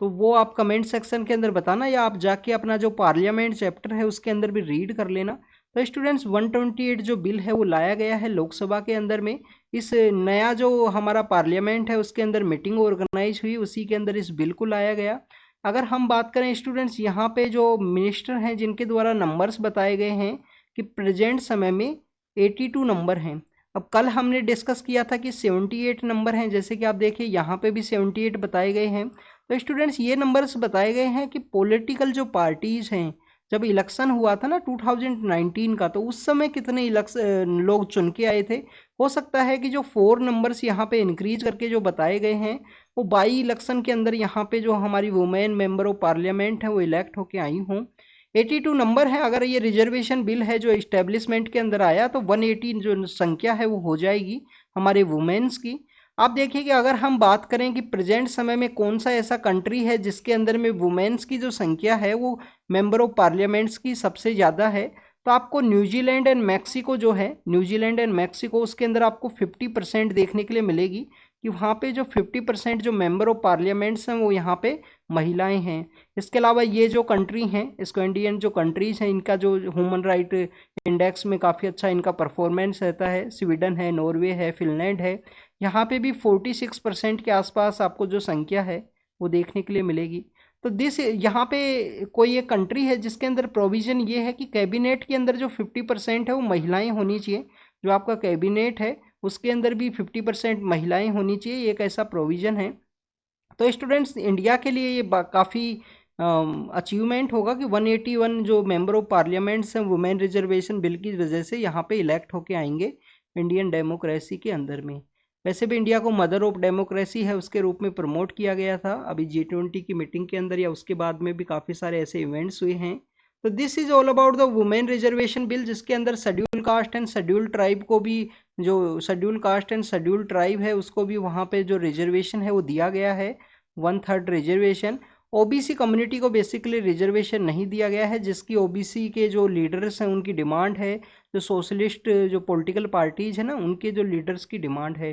A: तो वो आप कमेंट सेक्शन के अंदर बताना, या आप जाके अपना जो पार्लियामेंट चैप्टर है उसके अंदर भी रीड कर लेना। तो स्टूडेंट्स 128 जो बिल है वो लाया गया है लोकसभा के अंदर में। इस नया जो हमारा पार्लियामेंट है उसके अंदर मीटिंग ऑर्गेनाइज हुई, उसी के अंदर इस बिल को लाया गया। अगर हम बात करें स्टूडेंट्स, यहाँ पे जो मिनिस्टर हैं जिनके द्वारा नंबर्स बताए गए हैं कि प्रेजेंट समय में 82 नंबर हैं। अब कल हमने डिस्कस किया था कि 78 नंबर हैं, जैसे कि आप देखिए यहाँ पे भी 78 बताए गए हैं। तो स्टूडेंट्स ये नंबर्स बताए गए हैं कि पॉलिटिकल जो पार्टीज़ हैं, जब इलेक्शन हुआ था ना 2019 का, तो उस समय कितने लोग चुन के आए थे। हो सकता है कि जो 4 नंबर्स यहाँ पे इंक्रीज करके जो बताए गए हैं वो बाई इलेक्शन के अंदर यहाँ पे जो हमारी वुमेन मेंबर ऑफ पार्लियामेंट है वो इलेक्ट होके आई हों। 82 नंबर है। अगर ये रिजर्वेशन बिल है जो इस्टेब्लिशमेंट के अंदर आया तो 180 जो संख्या है वो हो जाएगी हमारे वुमेन्स की। आप देखिए कि अगर हम बात करें कि प्रेजेंट समय में कौन सा ऐसा कंट्री है जिसके अंदर में वुमेन्स की जो संख्या है वो मेंबर ऑफ पार्लियामेंट्स की सबसे ज़्यादा है, तो आपको न्यूजीलैंड एंड मैक्सिको जो है, न्यूजीलैंड एंड मैक्सिको, उसके अंदर आपको 50% देखने के लिए मिलेगी कि वहाँ पे जो 50% जो मेंबर ऑफ पार्लियामेंट्स हैं वो यहाँ पे महिलाएं हैं। इसके अलावा ये जो कंट्री हैं, स्कैंडिनेवियन जो कंट्रीज़ हैं, इनका जो ह्यूमन राइट इंडेक्स में काफ़ी अच्छा इनका परफॉर्मेंस रहता है। स्वीडन है, नॉर्वे है, फिनलैंड है, यहाँ पे भी 46% के आसपास आपको जो संख्या है वो देखने के लिए मिलेगी। तो दिस यहाँ पे कोई एक कंट्री है जिसके अंदर प्रोविज़न ये है कि कैबिनेट के अंदर जो 50% है वो महिलाएं होनी चाहिए। जो आपका कैबिनेट है उसके अंदर भी 50% महिलाएं होनी चाहिए, एक ऐसा प्रोविज़न है। तो स्टूडेंट्स इंडिया के लिए ये काफ़ी अचीवमेंट होगा कि 181 जो मेंबर ऑफ पार्लियामेंट्स हैं वुमेन रिजर्वेशन बिल की वजह से यहाँ पे इलेक्ट होके आएंगे इंडियन डेमोक्रेसी के अंदर में। वैसे भी इंडिया को मदर ऑफ डेमोक्रेसी है उसके रूप में प्रमोट किया गया था अभी G20 की मीटिंग के अंदर, या उसके बाद में भी काफ़ी सारे ऐसे इवेंट्स हुए हैं। तो this is all about the women reservation bill, जिसके अंदर schedule caste and schedule tribe को भी, जो schedule caste and schedule tribe है उसको भी वहाँ पे जो रिजर्वेशन है वो दिया गया है 1/3 रिजर्वेशन। ओबीसी कम्युनिटी को बेसिकली रिजर्वेशन नहीं दिया गया है, जिसकी ओबीसी के जो लीडर्स हैं उनकी डिमांड है, जो सोशलिस्ट जो पॉलिटिकल पार्टीज है ना उनके जो लीडर्स की डिमांड है।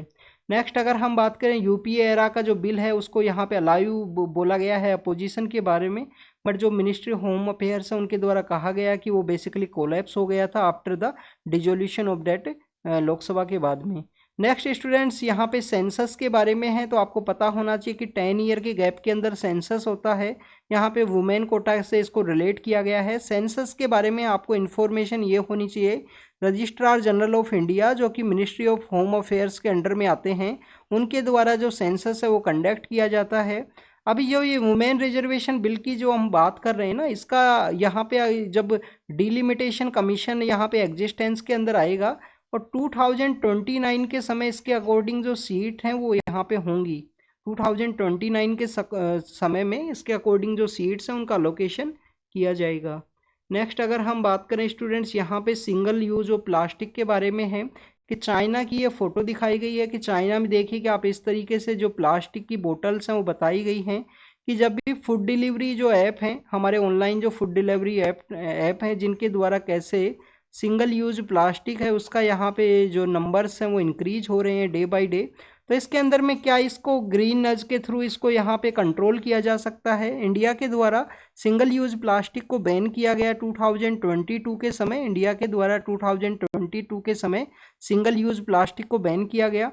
A: नेक्स्ट अगर हम बात करें यूपीए एरा का जो बिल है उसको यहाँ पे अलायू बोला गया है अपोजिशन के बारे में, बट जो मिनिस्ट्री होम अफेयर्स है उनके द्वारा कहा गया कि वो बेसिकली कोलैप्स हो गया था after the dissolution of that Lok Sabha के बाद में। नेक्स्ट स्टूडेंट्स यहाँ पे सेंसस के बारे में है, तो आपको पता होना चाहिए कि 10 ईयर के गैप के अंदर सेंसस होता है। यहाँ पे वुमेन कोटा से इसको रिलेट किया गया है। सेंसस के बारे में आपको इन्फॉर्मेशन ये होनी चाहिए, रजिस्ट्रार जनरल ऑफ इंडिया जो कि मिनिस्ट्री ऑफ होम अफेयर्स के अंडर में आते हैं, उनके द्वारा जो सेंसस है वो कंडक्ट किया जाता है। अभी जो ये वुमेन रिजर्वेशन बिल की जो हम बात कर रहे हैं ना, इसका यहाँ पे जब डिलिमिटेशन कमीशन यहाँ पे एग्जिस्टेंस के अंदर आएगा और 2029 के समय इसके अकॉर्डिंग जो सीट हैं वो यहाँ पे होंगी। 2029 के समय में इसके अकॉर्डिंग जो सीट्स हैं उनका लोकेशन किया जाएगा। नेक्स्ट अगर हम बात करें स्टूडेंट्स, यहाँ पे सिंगल यूज ऑफ प्लास्टिक के बारे में है कि चाइना की ये फोटो दिखाई गई है कि चाइना में देखिए कि आप इस तरीके से जो प्लास्टिक की बोतल्स हैं वो बताई गई हैं कि जब भी फूड डिलीवरी जो ऐप हैं, हमारे ऑनलाइन जो फूड डिलीवरी ऐप हैं जिनके द्वारा कैसे सिंगल यूज प्लास्टिक है उसका यहाँ पे जो नंबर्स हैं वो इंक्रीज हो रहे हैं डे बाय डे। तो इसके अंदर में क्या इसको ग्रीन नज के थ्रू इसको यहाँ पे कंट्रोल किया जा सकता है। इंडिया के द्वारा सिंगल यूज प्लास्टिक को बैन किया गया 2022 के समय। इंडिया के द्वारा 2022 के समय सिंगल यूज प्लास्टिक को बैन किया गया।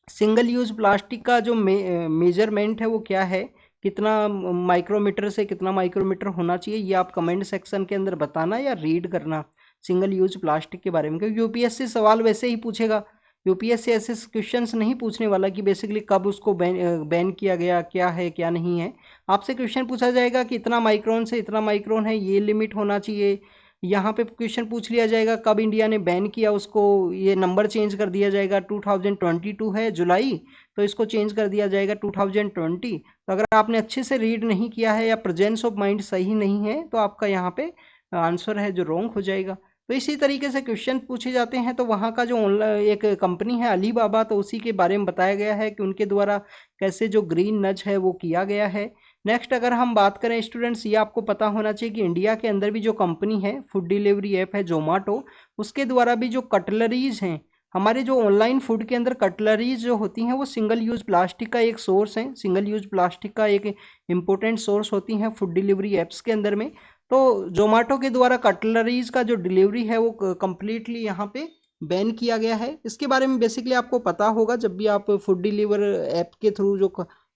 A: सिंगल यूज प्लास्टिक का जो मेजरमेंट है वो क्या है, कितना माइक्रोमीटर से कितना माइक्रोमीटर होना चाहिए, ये आप कमेंट सेक्शन के अंदर बताना या रीड करना। सिंगल यूज प्लास्टिक के बारे में, क्योंकि यूपीएससी सवाल वैसे ही पूछेगा। यूपीएससी ऐसे क्वेश्चंस नहीं पूछने वाला कि बेसिकली कब उसको बैन किया गया, क्या है क्या नहीं है। आपसे क्वेश्चन पूछा जाएगा कि इतना माइक्रोन से इतना माइक्रोन है, ये लिमिट होना चाहिए। यहाँ पे क्वेश्चन पूछ लिया जाएगा कब इंडिया ने बैन किया उसको, ये नंबर चेंज कर दिया जाएगा, 2022 है जुलाई, तो इसको चेंज कर दिया जाएगा 2020। तो अगर आपने अच्छे से रीड नहीं किया है या प्रेजेंस ऑफ माइंड सही नहीं है तो आपका यहाँ पे आंसर है जो रॉन्ग हो जाएगा। तो इसी तरीके से क्वेश्चन पूछे जाते हैं। तो वहाँ का जो ऑनलाइन एक कंपनी है अलीबाबा, तो उसी के बारे में बताया गया है कि उनके द्वारा कैसे जो ग्रीन नज है वो किया गया है। नेक्स्ट अगर हम बात करें स्टूडेंट्स, ये आपको पता होना चाहिए कि इंडिया के अंदर भी जो कंपनी है फूड डिलीवरी ऐप है जोमाटो, उसके द्वारा भी जो कटलरीज हैं, हमारे जो ऑनलाइन फूड के अंदर कटलरीज जो होती हैं वो सिंगल यूज प्लास्टिक का एक सोर्स है, सिंगल यूज प्लास्टिक का एक इम्पोर्टेंट सोर्स होती हैं फूड डिलीवरी ऐप्स के अंदर में। तो जोमेटो के द्वारा कटलरीज का जो डिलीवरी है वो कम्प्लीटली यहाँ पे बैन किया गया है। इसके बारे में बेसिकली आपको पता होगा, जब भी आप फूड डिलीवर ऐप के थ्रू जो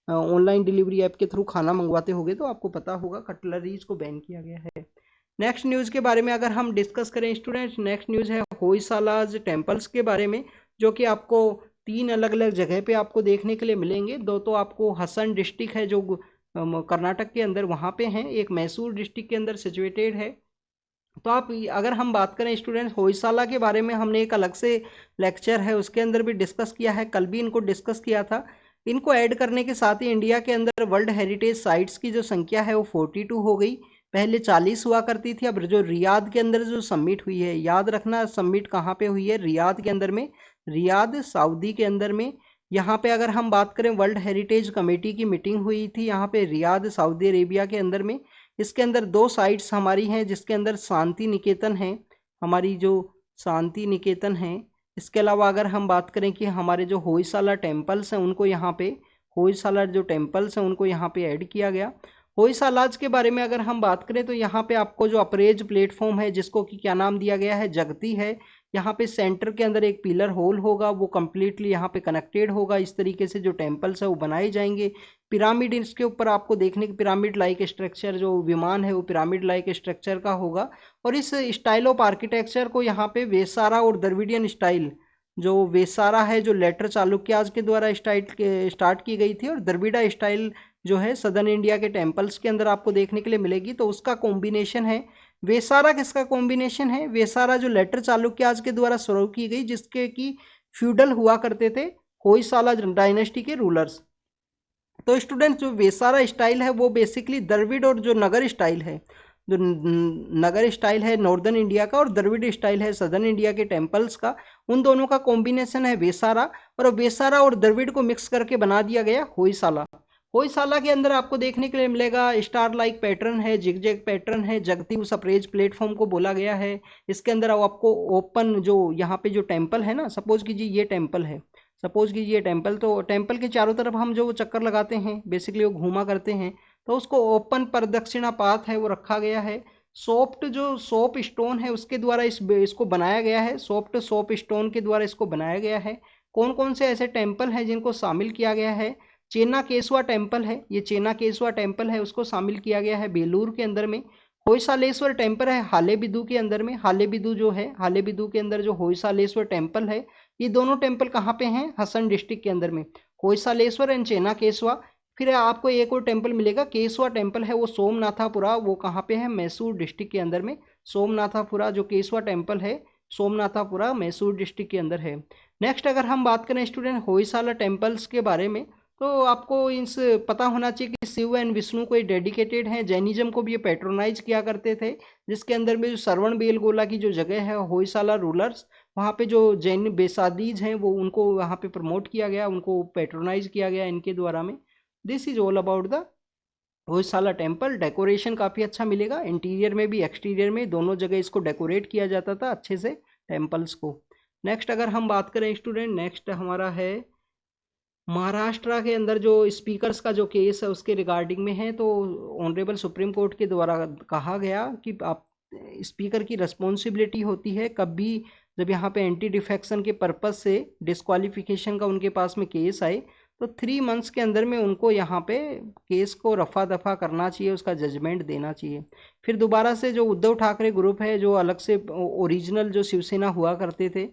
A: ऑनलाइन डिलीवरी ऐप के थ्रू खाना मंगवाते होगे तो आपको पता होगा कटलरीज को बैन किया गया है। नेक्स्ट न्यूज़ के बारे में अगर हम डिस्कस करें स्टूडेंट्स, नेक्स्ट न्यूज़ है होयसालाज टेम्पल्स के बारे में, जो कि आपको 3 अलग अलग जगह पे आपको देखने के लिए मिलेंगे। 2 तो आपको हसन डिस्ट्रिक्ट है जो कर्नाटक के अंदर वहाँ पे हैं, एक मैसूर डिस्ट्रिक्ट के अंदर सिचुएटेड है। तो आप अगर हम बात करें स्टूडेंट्स होयसाला के बारे में, हमने एक अलग से लेक्चर है उसके अंदर भी डिस्कस किया है, कल भी इनको डिस्कस किया था। इनको ऐड करने के साथ ही इंडिया के अंदर वर्ल्ड हेरिटेज साइट्स की जो संख्या है वो 42 हो गई। पहले 40 हुआ करती थी। अब जो रियाद के अंदर जो सबमिट हुई है, याद रखना सबमिट कहाँ पे हुई है, रियाद के अंदर में, रियाद सऊदी के अंदर में। यहाँ पे अगर हम बात करें वर्ल्ड हेरिटेज कमेटी की मीटिंग हुई थी यहाँ पे रियाद सऊदी अरेबिया के अंदर में। इसके अंदर 2 साइट्स हमारी हैं, जिसके अंदर शांति निकेतन है, हमारी जो शांति निकेतन है। इसके अलावा अगर हम बात करें कि हमारे जो होयसाला टेम्पल्स हैं उनको यहाँ पे, होयसाला जो टेम्पल्स हैं उनको यहाँ पे ऐड किया गया। होयसालाज के बारे में अगर हम बात करें तो यहाँ पे आपको जो अप्रेज प्लेटफॉर्म है जिसको कि क्या नाम दिया गया है, जगती है। यहाँ पे सेंटर के अंदर एक पिलर होल होगा, वो कम्प्लीटली यहाँ पे कनेक्टेड होगा। इस तरीके से जो टेम्पल्स है वो बनाए जाएंगे। पिरामिड इसके ऊपर आपको देखने की, पिरामिड लाइक स्ट्रक्चर, जो विमान है वो पिरामिड लाइक स्ट्रक्चर का होगा। और इस स्टाइल ऑफ आर्किटेक्चर को यहाँ पे वेसारा और द्रविडियन स्टाइल, जो वेसारा है जो लेटर चालुक्याज के द्वारा स्टार्ट की गई थी, और द्रविड़ा स्टाइल जो है सदर्न इंडिया के टेम्पल्स के अंदर आपको देखने के लिए मिलेगी। तो उसका कॉम्बिनेशन है वेसारा। किसका कॉम्बिनेशन है? वेसारा जो लेटर चालुक्याज के द्वारा शुरू की गई, जिसके कि फ्यूडल हुआ करते थे होयसाला डायनेस्टी के रूलर्स। तो स्टूडेंट्स जो वेसारा स्टाइल है वो बेसिकली द्रविड़ और जो नगर स्टाइल है, जो नगर स्टाइल है नॉर्दर्न इंडिया का और द्रविड़ स्टाइल है सदर्न इंडिया के टेम्पल्स का, उन दोनों का कॉम्बिनेशन है वेसारा। और वेसारा और द्रविड़ को मिक्स करके बना दिया गया होयसाला। होयसाला के अंदर आपको देखने के लिए मिलेगा स्टार लाइक पैटर्न है, जिगजैग पैटर्न है, जगती उस अप्रेज प्लेटफॉर्म को बोला गया है। इसके अंदर आपको ओपन जो यहाँ पे जो टेम्पल है ना, सपोज कीजिए ये टेम्पल है, सपोज कीजिए टेम्पल, तो टेम्पल के चारों तरफ हम जो चक्कर लगाते हैं बेसिकली वो घूमा करते हैं, तो उसको ओपन प्रदक्षिणा पाथ है वो रखा गया है। सॉफ्ट जो सोप स्टोन है उसके द्वारा इसको बनाया गया है, सॉफ्ट सोप स्टोन के द्वारा इसको बनाया गया है। कौन कौन से ऐसे टेम्पल हैं जिनको शामिल किया गया है? चेना केसवा टेम्पल है, ये चेना केसवा टेम्पल है उसको शामिल किया गया है बेलूर के अंदर में। होयसालेश्वर टेम्पल है हालेबिदु के अंदर में, हालेबिदु जो है, हालेबिदु के अंदर जो होयसालेश्वर टेम्पल है, ये दोनों टेम्पल कहाँ पे हैं? हसन डिस्ट्रिक्ट के अंदर में, होयसालेश्वर एंड चेना केसवा। फिर आपको एक और टेम्पल मिलेगा, केसवा टेम्पल है वो सोमनाथापुरा, वो कहाँ पे है? मैसूर डिस्ट्रिक्ट के अंदर में। सोमनाथापुरा जो केसवा टेम्पल है, सोमनाथापुरा मैसूर डिस्ट्रिक्ट के अंदर है। नेक्स्ट अगर हम बात करें स्टूडेंट होयसाला टेम्पल्स के बारे में, तो आपको इस पता होना चाहिए कि शिव एंड विष्णु को ये डेडिकेटेड हैं। जैनिज्म को भी ये पैट्रोनाइज किया करते थे, जिसके अंदर में जो श्रवण बेलगोला की जो जगह है होयसाला रूलर्स, वहाँ पे जो जैन बेसादीज हैं वो उनको वहाँ पे प्रमोट किया गया, उनको पैट्रोनाइज किया गया इनके द्वारा में। This is all about the Hoysala temple. Decoration काफ़ी अच्छा मिलेगा, इंटीरियर में भी एक्सटीरियर में दोनों जगह इसको डेकोरेट किया जाता था अच्छे से टेम्पल्स को। नेक्स्ट अगर हम बात करें स्टूडेंट, नेक्स्ट हमारा है महाराष्ट्र के अंदर जो स्पीकर्स का जो केस है उसके रिगार्डिंग में है। तो ऑनरेबल सुप्रीम कोर्ट के द्वारा कहा गया कि आप स्पीकर की रिस्पॉन्सिबिलिटी होती है कब भी जब यहाँ पे एंटी डिफेक्शन के पर्पस से डिस्क्वालिफिकेशन का उनके पास में केस आए, तो 3 मंथ्स के अंदर में उनको यहाँ पे केस को रफा दफा करना चाहिए, उसका जजमेंट देना चाहिए। फिर दोबारा से जो उद्धव ठाकरे ग्रुप है, जो अलग से ओरिजिनल जो शिवसेना हुआ करते थे,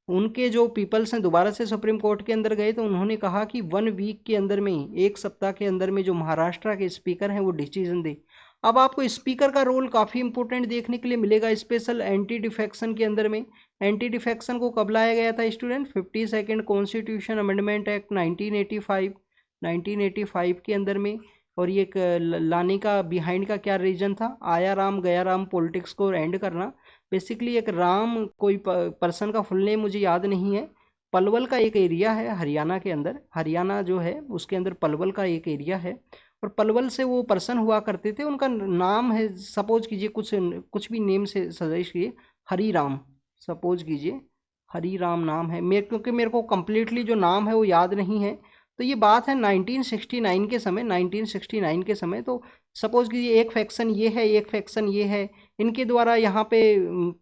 A: उनके जो पीपल्स हैं दोबारा से सुप्रीम कोर्ट के अंदर गए, तो उन्होंने कहा कि 1 वीक के अंदर में ही, 1 सप्ताह के अंदर में जो महाराष्ट्र के स्पीकर हैं वो डिसीजन दे। अब आपको स्पीकर का रोल काफ़ी इंपॉर्टेंट देखने के लिए मिलेगा, स्पेशल एंटी डिफेक्शन के अंदर में। एंटी डिफेक्शन को कब लाया गया था स्टूडेंट? 52 कॉन्स्टिट्यूशन अमेंडमेंट एक्ट 1985 के अंदर में। और ये लाने का बिहाइंड का क्या रीजन था? आया राम गया राम पॉलिटिक्स को एंड करना। बेसिकली एक राम कोई पर्सन का फुल नेम मुझे याद नहीं है, पलवल का एक एरिया है हरियाणा के अंदर, हरियाणा जो है उसके अंदर पलवल का एक एरिया है, और पलवल से वो पर्सन हुआ करते थे। उनका नाम है, सपोज कीजिए कुछ कुछ भी नेम से सजेस्ट कीजिए, हरी राम, सपोज कीजिए हरी राम नाम है मेरे, क्योंकि मेरे को कम्प्लीटली जो नाम है वो याद नहीं है। तो ये बात है 1969 के समय, 1969 के समय। तो सपोज कीजिए एक फैक्शन ये है, एक फैक्शन ये है, इनके द्वारा यहाँ पे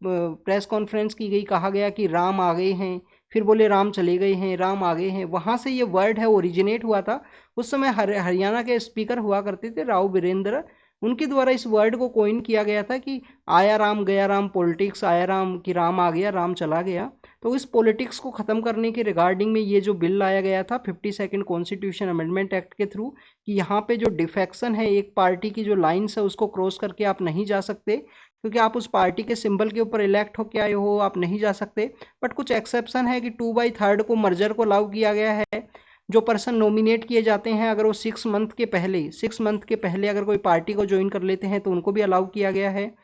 A: प्रेस कॉन्फ्रेंस की गई, कहा गया कि राम आ गए हैं, फिर बोले राम चले गए हैं, राम आ गए हैं। वहाँ से ये वर्ड है ओरिजिनेट हुआ था। उस समय हरियाणा के स्पीकर हुआ करते थे राव वीरेंद्र, उनके द्वारा इस वर्ड को कोइन किया गया था कि आया राम गया राम पॉलिटिक्स, आया राम कि राम आ गया राम चला गया। तो इस पॉलिटिक्स को ख़त्म करने के रिगार्डिंग में ये जो बिल लाया गया था 52 कॉन्स्टिट्यूशन अमेंडमेंट एक्ट के थ्रू, कि यहाँ पे जो डिफेक्शन है, एक पार्टी की जो लाइन्स है उसको क्रॉस करके आप नहीं जा सकते, क्योंकि आप उस पार्टी के सिंबल के ऊपर इलेक्ट होके आए हो, आप नहीं जा सकते। बट कुछ एक्सेप्शन है कि 2/3 को मर्जर को अलाउ किया गया है। जो पर्सन नॉमिनेट किए जाते हैं, अगर वो 6 मंथ के पहले अगर कोई पार्टी को ज्वाइन कर लेते हैं तो उनको भी अलाउ किया गया है।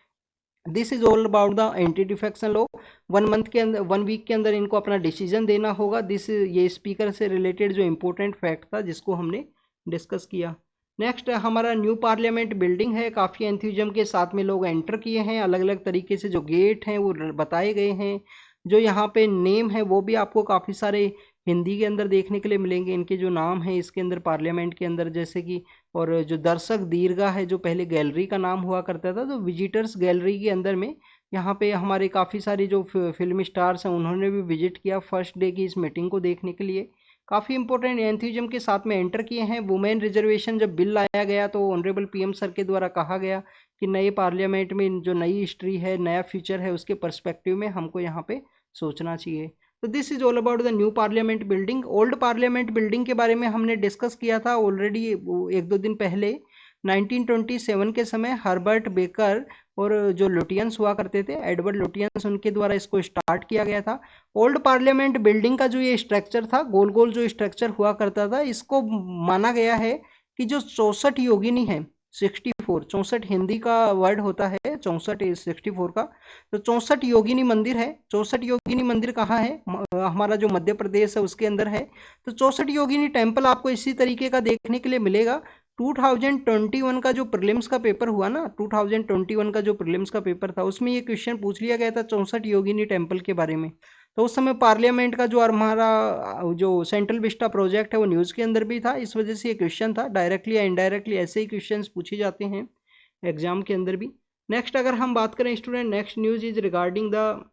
A: This is all about the anti defection law. 1 month के अंदर, 1 वीक के अंदर इनको अपना डिसीजन देना होगा। ये स्पीकर से रिलेटेड जो इंपॉर्टेंट फैक्ट था जिसको हमने डिस्कस किया। नेक्स्ट हमारा न्यू पार्लियामेंट बिल्डिंग है, काफ़ी एंथ्यूजम के साथ में लोग एंटर किए हैं, अलग अलग तरीके से जो गेट हैं वो बताए गए हैं। जो यहाँ पे नेम है वो भी आपको काफ़ी सारे हिंदी के अंदर देखने के लिए मिलेंगे, इनके जो नाम है इसके अंदर पार्लियामेंट के अंदर, जैसे कि, और जो दर्शक दीर्घा है जो पहले गैलरी का नाम हुआ करता था, तो विजिटर्स गैलरी के अंदर में यहाँ पे हमारे काफ़ी सारी जो फिल्म स्टार्स हैं उन्होंने भी विजिट किया फर्स्ट डे की इस मीटिंग को देखने के लिए। काफ़ी इंपॉर्टेंट एंथ्यूजम के साथ में एंटर किए हैं। वुमेन रिजर्वेशन जब बिल लाया गया तो ऑनरेबल पीएम सर के द्वारा कहा गया कि नए पार्लियामेंट में जो नई हिस्ट्री है, नया फ्यूचर है, उसके पर्सपेक्टिव में हमको यहाँ पे सोचना चाहिए। तो this is all about the new parliament building. Old parliament building के बारे में हमने डिस्कस किया था ऑलरेडी 1-2 दिन पहले। 1927 के समय हर्बर्ट बेकर और जो लुटियंस हुआ करते थे, एडवर्ड लुटियंस, उनके द्वारा इसको स्टार्ट किया गया था। ओल्ड पार्लियामेंट बिल्डिंग का जो ये स्ट्रक्चर था, गोल गोल जो स्ट्रक्चर हुआ करता था, इसको माना गया है कि जो 64 योगिनी है, 64 हिंदी का वर्ड होता है, 64 का, तो 64 योगिनी मंदिर है। 64 योगिनी मंदिर कहाँ है? हमारा जो मध्य प्रदेश है उसके अंदर है। तो 64 योगिनी टेम्पल आपको इसी तरीके का देखने के लिए मिलेगा। 2021 का जो प्रीलिम्स का पेपर हुआ ना, 2021 का जो प्रीलिम्स का पेपर था, उसमें ये क्वेश्चन पूछ लिया गया था 64 योगिनी टेम्पल के बारे में। तो उस समय पार्लियामेंट का जो हमारा जो सेंट्रल विस्टा प्रोजेक्ट है वो न्यूज़ के अंदर भी था, इस वजह से ये क्वेश्चन था। डायरेक्टली या इनडायरेक्टली ऐसे ही क्वेश्चंस पूछे जाते हैं एग्जाम के अंदर भी। नेक्स्ट अगर हम बात करें student, next news is regarding the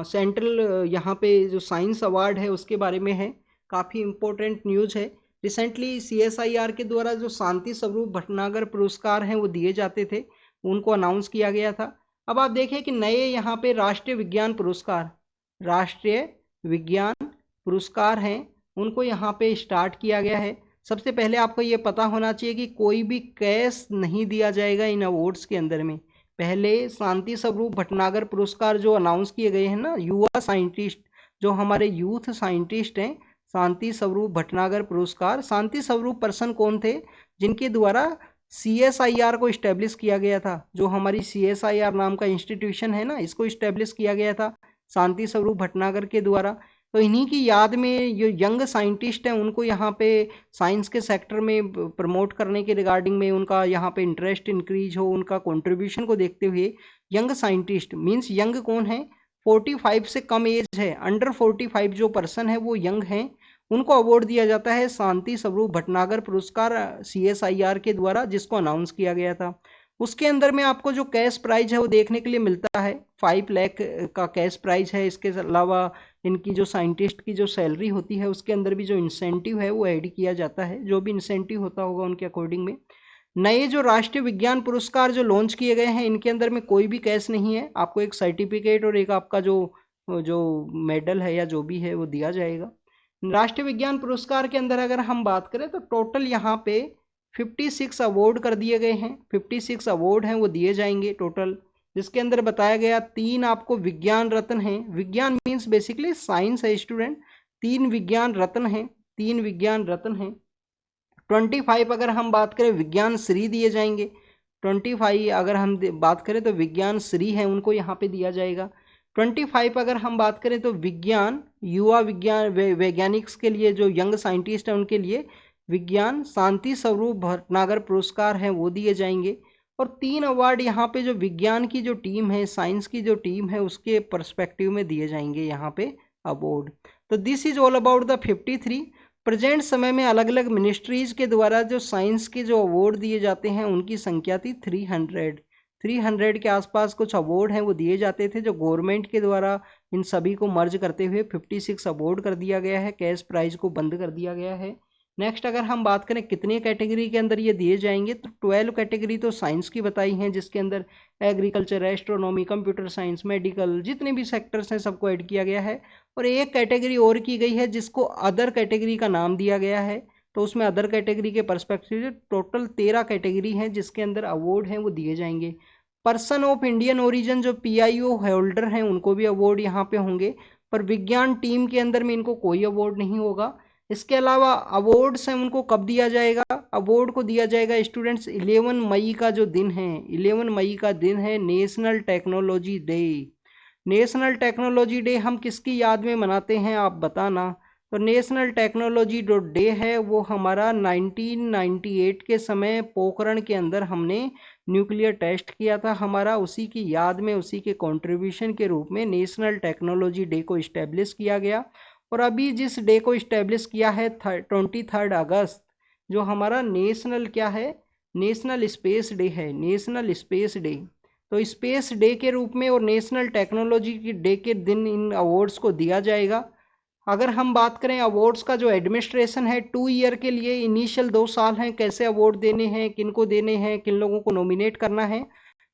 A: central, यहाँ पे जो साइंस अवार्ड है उसके बारे में है, काफ़ी इंपॉर्टेंट न्यूज़ है। रिसेंटली CSIR के द्वारा जो शांति स्वरूप भटनागर पुरस्कार हैं वो दिए जाते थे, उनको अनाउंस किया गया था। अब आप देखिए कि नए यहाँ पे राष्ट्रीय विज्ञान पुरस्कार हैं, उनको यहाँ पे स्टार्ट किया गया है। सबसे पहले आपको ये पता होना चाहिए कि कोई भी कैश नहीं दिया जाएगा इन अवार्ड्स के अंदर में। पहले शांति स्वरूप भटनागर पुरस्कार जो अनाउंस किए गए हैं ना, युवा साइंटिस्ट, जो हमारे यूथ साइंटिस्ट हैं, शांति स्वरूप भटनागर पुरस्कार। शांति स्वरूप पर्सन कौन थे? जिनके द्वारा CSIR को इस्टेब्लिश किया गया था, जो हमारी CSIR नाम का इंस्टीट्यूशन है ना, इसको इस्टेब्लिश किया गया था शांति स्वरूप भटनागर के द्वारा। तो इन्हीं की याद में जो यंग साइंटिस्ट हैं उनको यहाँ पे साइंस के सेक्टर में प्रमोट करने के रिगार्डिंग में उनका यहाँ पे इंटरेस्ट इंक्रीज हो, उनका कंट्रीब्यूशन को देखते हुए यंग साइंटिस्ट मींस यंग कौन है? 45 से कम एज है, अंडर 45 जो पर्सन है वो यंग हैं, उनको अवार्ड दिया जाता है शांति स्वरूप भटनागर पुरस्कार CSIR के द्वारा, जिसको अनाउंस किया गया था। उसके अंदर में आपको जो कैश प्राइज है वो देखने के लिए मिलता है, 5 लाख का कैश प्राइज है। इसके अलावा इनकी जो साइंटिस्ट की जो सैलरी होती है उसके अंदर भी जो इंसेंटिव है वो ऐड किया जाता है, जो भी इंसेंटिव होता होगा उनके अकॉर्डिंग में। नए जो राष्ट्रीय विज्ञान पुरस्कार जो लॉन्च किए गए हैं इनके अंदर में कोई भी कैश नहीं है, आपको एक सर्टिफिकेट और एक आपका जो जो मेडल है या जो भी है वो दिया जाएगा। राष्ट्रीय विज्ञान पुरस्कार के अंदर अगर हम बात करें तो टोटल यहाँ पे 56 अवार्ड कर दिए गए हैं, 56 अवार्ड हैं वो दिए जाएंगे टोटल, जिसके अंदर बताया गया 3 आपको विज्ञान रत्न हैं। विज्ञान मीन्स बेसिकली साइंस है स्टूडेंट, 3 विज्ञान रत्न हैं, 3 विज्ञान रत्न हैं। 25 अगर हम बात करें विज्ञान श्री दिए जाएंगे, 25 अगर हम बात करें तो विज्ञान श्री है उनको यहाँ पे दिया जाएगा। 25 अगर हम बात करें तो विज्ञान युवा विज्ञान वैज्ञानिक्स के लिए जो यंग साइंटिस्ट है उनके लिए विज्ञान शांति स्वरूप भटनागर पुरस्कार हैं वो दिए जाएंगे। और 3 अवार्ड यहाँ पे जो विज्ञान की जो टीम है, साइंस की जो टीम है उसके पर्सपेक्टिव में दिए जाएंगे यहाँ पे अवार्ड। तो this is all about the 53। Present समय में अलग अलग मिनिस्ट्रीज के द्वारा जो साइंस के जो अवार्ड दिए जाते हैं उनकी संख्या थी 300 के आसपास कुछ अवार्ड हैं वो दिए जाते थे, जो गवर्नमेंट के द्वारा इन सभी को मर्ज करते हुए 56 अवार्ड कर दिया गया है, कैश प्राइज को बंद कर दिया गया है। नेक्स्ट अगर हम बात करें कितने कैटेगरी के अंदर ये दिए जाएंगे तो 12 कैटेगरी तो साइंस की बताई हैं, जिसके अंदर agriculture, astronomy, computer science, medical, जितने भी सेक्टर्स हैं सबको ऐड किया गया है। और एक कैटेगरी और की गई है जिसको अदर कैटेगरी का नाम दिया गया है, तो उसमें अदर कैटेगरी के पर्सपेक्टिव से टोटल 13 कैटेगरी हैं जिसके अंदर अवार्ड हैं वो दिए जाएंगे। पर्सन ऑफ इंडियन ओरिजिन जो PIO होल्डर हैं उनको भी अवार्ड यहाँ पे होंगे, पर विज्ञान टीम के अंदर में इनको कोई अवार्ड नहीं होगा। इसके अलावा अवार्ड्स हैं उनको कब दिया जाएगा, अवार्ड को दिया जाएगा स्टूडेंट्स 11 मई का जो दिन है, 11 मई का दिन है national technology day. National technology day हम किसकी याद में मनाते हैं आप बताना। तो नेशनल टेक्नोलॉजी जो डे है वो हमारा 1998 के समय पोखरण के अंदर हमने न्यूक्लियर टेस्ट किया था हमारा, उसी की याद में, उसी के कंट्रीब्यूशन के रूप में नेशनल टेक्नोलॉजी डे को इस्टेब्लिश किया गया। और अभी जिस डे को इस्टेब्लिश किया है 23 अगस्त, जो हमारा नेशनल क्या है, नेशनल स्पेस डे है, नेशनल स्पेस डे। तो स्पेस डे के रूप में और नेशनल टेक्नोलॉजी की डे के दिन इन अवार्ड्स को दिया जाएगा। अगर हम बात करें अवार्ड्स का जो एडमिनिस्ट्रेशन है 2 ईयर के लिए, इनिशियल 2 साल हैं, कैसे अवार्ड देने हैं, किन को देने हैं, किन लोगों को नॉमिनेट करना है,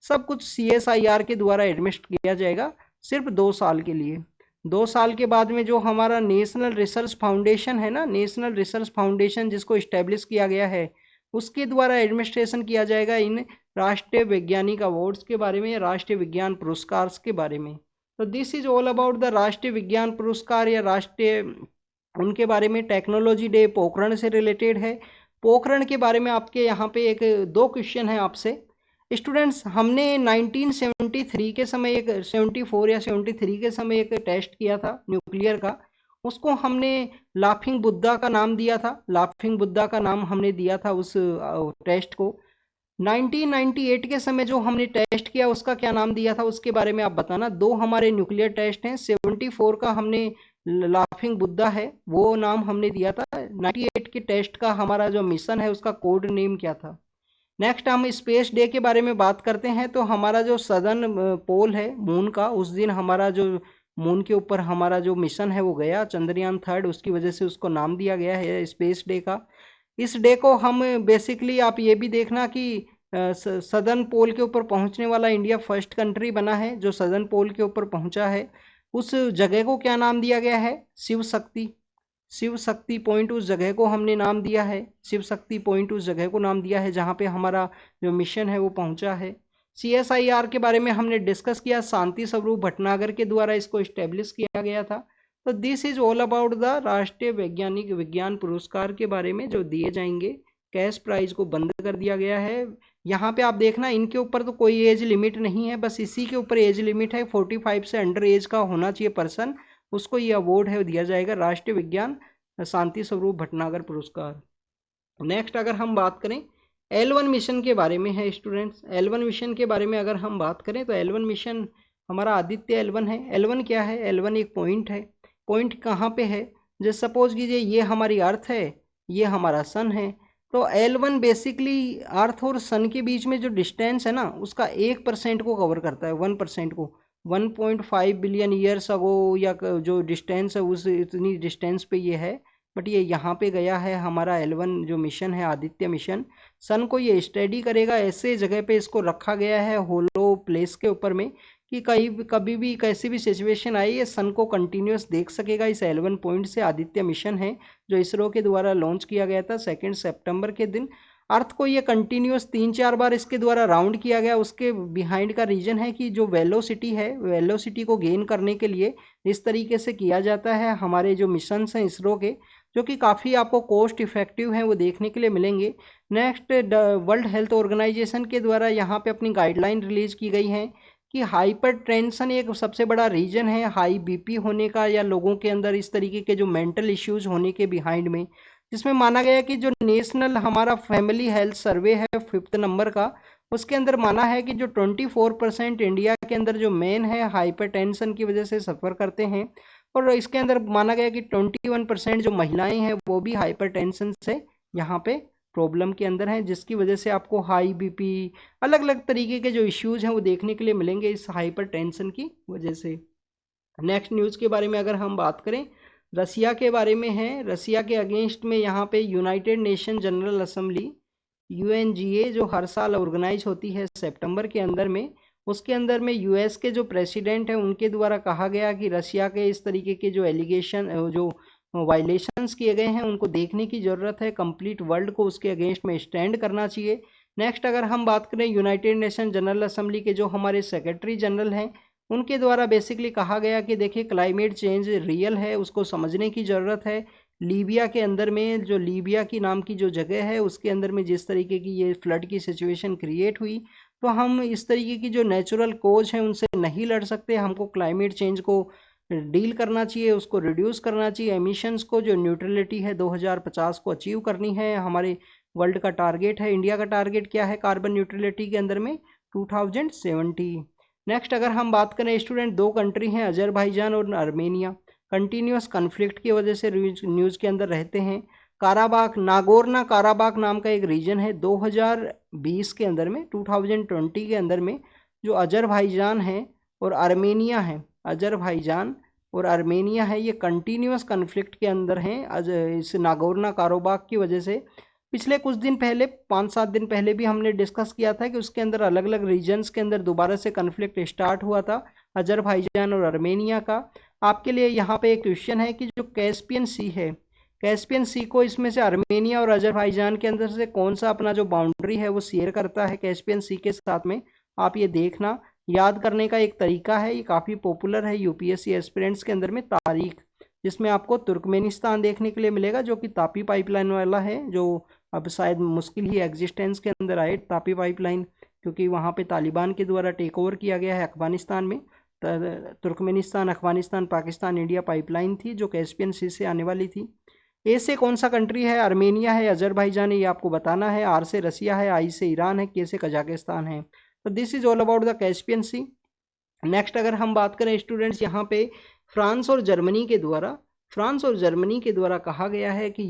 A: सब कुछ CSIR के द्वारा एडमिनिस्ट्रेट किया जाएगा सिर्फ 2 साल के लिए। 2 साल के बाद में जो हमारा नेशनल रिसर्च फाउंडेशन है ना, नेशनल रिसर्च फाउंडेशन जिसको इस्टेब्लिश किया गया है, उसके द्वारा एडमिनिस्ट्रेशन किया जाएगा इन राष्ट्रीय वैज्ञानिक अवार्ड्स के बारे में, राष्ट्रीय विज्ञान पुरस्कार के बारे में। तो this is all about the राष्ट्रीय विज्ञान पुरस्कार या राष्ट्रीय उनके बारे में। टेक्नोलॉजी डे पोखरण से रिलेटेड है। पोखरण के बारे में आपके यहाँ पे एक 2 क्वेश्चन है आपसे स्टूडेंट्स। हमने 1973 के समय एक 74 या 73 के समय एक टेस्ट किया था न्यूक्लियर का, उसको हमने लाफिंग बुद्धा का नाम दिया था, लाफिंग बुद्धा का नाम हमने दिया था उस टेस्ट को। 1998 के समय जो हमने टेस्ट किया उसका क्या नाम दिया था उसके बारे में आप बताना। 2 हमारे न्यूक्लियर टेस्ट हैं, 74 का हमने लाफिंग बुद्धा है वो नाम हमने दिया था, 98 के टेस्ट का हमारा जो मिशन है उसका कोड नेम क्या था। नेक्स्ट हम स्पेस डे के बारे में बात करते हैं। तो हमारा जो सदर्न पोल है मून का, उस दिन हमारा जो मून के ऊपर हमारा जो मिशन है वो गया, चंद्रयान 3, उसकी वजह से उसको नाम दिया गया है स्पेस डे का। इस डे को हम बेसिकली आप ये भी देखना कि सदर्न पोल के ऊपर पहुंचने वाला इंडिया फर्स्ट कंट्री बना है जो सदर्न पोल के ऊपर पहुंचा है। उस जगह को क्या नाम दिया गया है, शिव शक्ति, शिव शक्ति पॉइंट उस जगह को हमने नाम दिया है, शिव शक्ति पॉइंट उस जगह को नाम दिया है जहाँ पे हमारा जो मिशन है वो पहुँचा है। CSIR के बारे में हमने डिस्कस किया, शांति स्वरूप भटनागर के द्वारा इसको इस्टेब्लिश किया गया था। तो this is all about the राष्ट्रीय वैज्ञानिक विज्ञान पुरस्कार के बारे में जो दिए जाएंगे। कैश प्राइज को बंद कर दिया गया है। यहाँ पे आप देखना इनके ऊपर तो कोई एज लिमिट नहीं है, बस इसी के ऊपर एज लिमिट है, 45 से अंडर एज का होना चाहिए पर्सन, उसको ये अवार्ड है दिया जाएगा, राष्ट्रीय विज्ञान शांति स्वरूप भटनागर पुरस्कार। नेक्स्ट अगर हम बात करें L1 मिशन के बारे में है स्टूडेंट्स। L1 मिशन के बारे में अगर हम बात करें तो L1 मिशन हमारा आदित्य L1 है। L1 क्या है, L1 एक पॉइंट है। पॉइंट कहाँ पे है, जैसे सपोज कीजिए ये हमारी अर्थ है, ये हमारा सन है, तो L1 बेसिकली अर्थ और सन के बीच में जो डिस्टेंस है ना उसका 1% को कवर करता है, 1% को। 1.5 बिलियन ईयर्स अगो या जो डिस्टेंस है उस इतनी डिस्टेंस पे ये है। बट ये यहाँ पे गया है हमारा L1 जो मिशन है, आदित्य मिशन। सन को ये स्टडी करेगा, ऐसे जगह पे इसको रखा गया है होलो प्लेस के ऊपर में कि कहीं कभी भी कैसी भी सिचुएशन आई ये सन को कंटिन्यूस देख सकेगा। इस L1 पॉइंट से आदित्य मिशन है जो इसरो के द्वारा लॉन्च किया गया था 2 सितंबर के दिन। अर्थ को ये कंटिन्यूस 3-4 बार इसके द्वारा राउंड किया गया। उसके बिहाइंड का रीजन है कि जो वेलोसिटी है, वेलोसिटी को गेन करने के लिए इस तरीके से किया जाता है। हमारे जो मिशंस हैं इसरो के, जो कि काफ़ी आपको कॉस्ट इफेक्टिव हैं, वो देखने के लिए मिलेंगे। नेक्स्ट, वर्ल्ड हेल्थ ऑर्गेनाइजेशन के द्वारा यहाँ पे अपनी गाइडलाइन रिलीज की गई है कि हाइपर टेंशन एक सबसे बड़ा रीजन है हाई बीपी होने का या लोगों के अंदर इस तरीके के जो मेंटल इश्यूज होने के बिहाइंड में, जिसमें माना गया कि जो नेशनल हमारा फैमिली हेल्थ सर्वे है 5th नंबर का, उसके अंदर माना है कि जो 24% इंडिया के अंदर जो मेन है हाइपरटेंशन की वजह से सफ़र करते हैं। और इसके अंदर माना गया कि 21% जो महिलाएं हैं वो भी हाइपरटेंशन से यहाँ पे प्रॉब्लम के अंदर हैं, जिसकी वजह से आपको हाई बीपी, अलग अलग तरीके के जो इश्यूज हैं वो देखने के लिए मिलेंगे इस हाइपरटेंशन की वजह से। नेक्स्ट न्यूज़ के बारे में अगर हम बात करें, रसिया के बारे में है। रसिया के अगेंस्ट में यहाँ पे United nation general assembly UNGA जो हर साल ऑर्गेनाइज होती है सितंबर के अंदर में, उसके अंदर में US के जो प्रेसिडेंट हैं उनके द्वारा कहा गया कि रसिया के इस तरीके के जो एलिगेशन, जो वायलेशंस किए गए हैं उनको देखने की ज़रूरत है। कंप्लीट वर्ल्ड को उसके अगेंस्ट में स्टैंड करना चाहिए। नेक्स्ट, अगर हम बात करें यूनाइटेड नेशन जनरल असेंबली के जो हमारे सेक्रेटरी जनरल हैं, उनके द्वारा बेसिकली कहा गया कि देखिए क्लाइमेट चेंज रियल है, उसको समझने की ज़रूरत है। लीबिया के अंदर में, जो लीबिया की नाम की जो जगह है उसके अंदर में जिस तरीके की ये फ्लड की सिचुएशन क्रिएट हुई, तो हम इस तरीके की जो नेचुरल कोज हैं उनसे नहीं लड़ सकते। हमको क्लाइमेट चेंज को डील करना चाहिए, उसको रिड्यूस करना चाहिए। एमिशंस को जो न्यूट्रलिटी है 2050 को अचीव करनी है। हमारे वर्ल्ड का टारगेट है, इंडिया का टारगेट क्या है कार्बन न्यूट्रलिटी के अंदर में 2070। नेक्स्ट, अगर हम बात करें स्टूडेंट, दो कंट्री हैं अजरबैजान और आर्मेनिया, कंटिन्यूस कन्फ्लिक्ट की वजह से न्यूज़ के अंदर रहते हैं। काराबाग, नागोर्नो काराबाग नाम का एक रीजन है। 2020 के अंदर में, 2020 के अंदर में जो अजरबैजान है और आर्मेनिया है, अजरबैजान और आर्मेनिया है, ये कंटिन्यूस कन्फ्लिक्ट के अंदर हैं इस नागोर्नो काराबाग की वजह से। पिछले कुछ दिन पहले, 5-7 दिन पहले भी हमने डिस्कस किया था कि उसके अंदर अलग अलग रीजन्स के अंदर दोबारा से कन्फ्लिक्ट स्टार्ट हुआ था अजरबैजान और आर्मेनिया का। आपके लिए यहाँ पे एक क्वेश्चन है कि जो कैस्पियन सी है, कैस्पियन सी को इसमें से आर्मेनिया और अजरबैजान के अंदर से कौन सा अपना जो बाउंड्री है वो शेयर करता है कैस्पियन सी के साथ में? आप ये देखना, याद करने का एक तरीका है, ये काफ़ी पॉपुलर है UPSC एस्पिरेंट्स के अंदर में। तारीख, जिसमें आपको तुर्कमेनिस्तान देखने के लिए मिलेगा जो कि तापी पाइपलाइन वाला है, जो अब शायद मुश्किल ही एग्जिस्टेंस के अंदर आए तापी पाइपलाइन, क्योंकि वहाँ पे तालिबान के द्वारा टेक ओवर किया गया है अफगानिस्तान में। Turkmenistan, Afghanistan, Pakistan, India pipeline थी जो कैस्पियन सी से आने वाली थी। ए से कौन सा कंट्री है? आर्मेनिया है, अजरबैजान है, ये आपको बताना है। आर से रसिया है, आई से ईरान है, के से कजाकिस्तान है। तो this is all about the Caspian Sea. Next, अगर हम बात करें स्टूडेंट्स, यहाँ पे फ्रांस और जर्मनी के द्वारा कहा गया है कि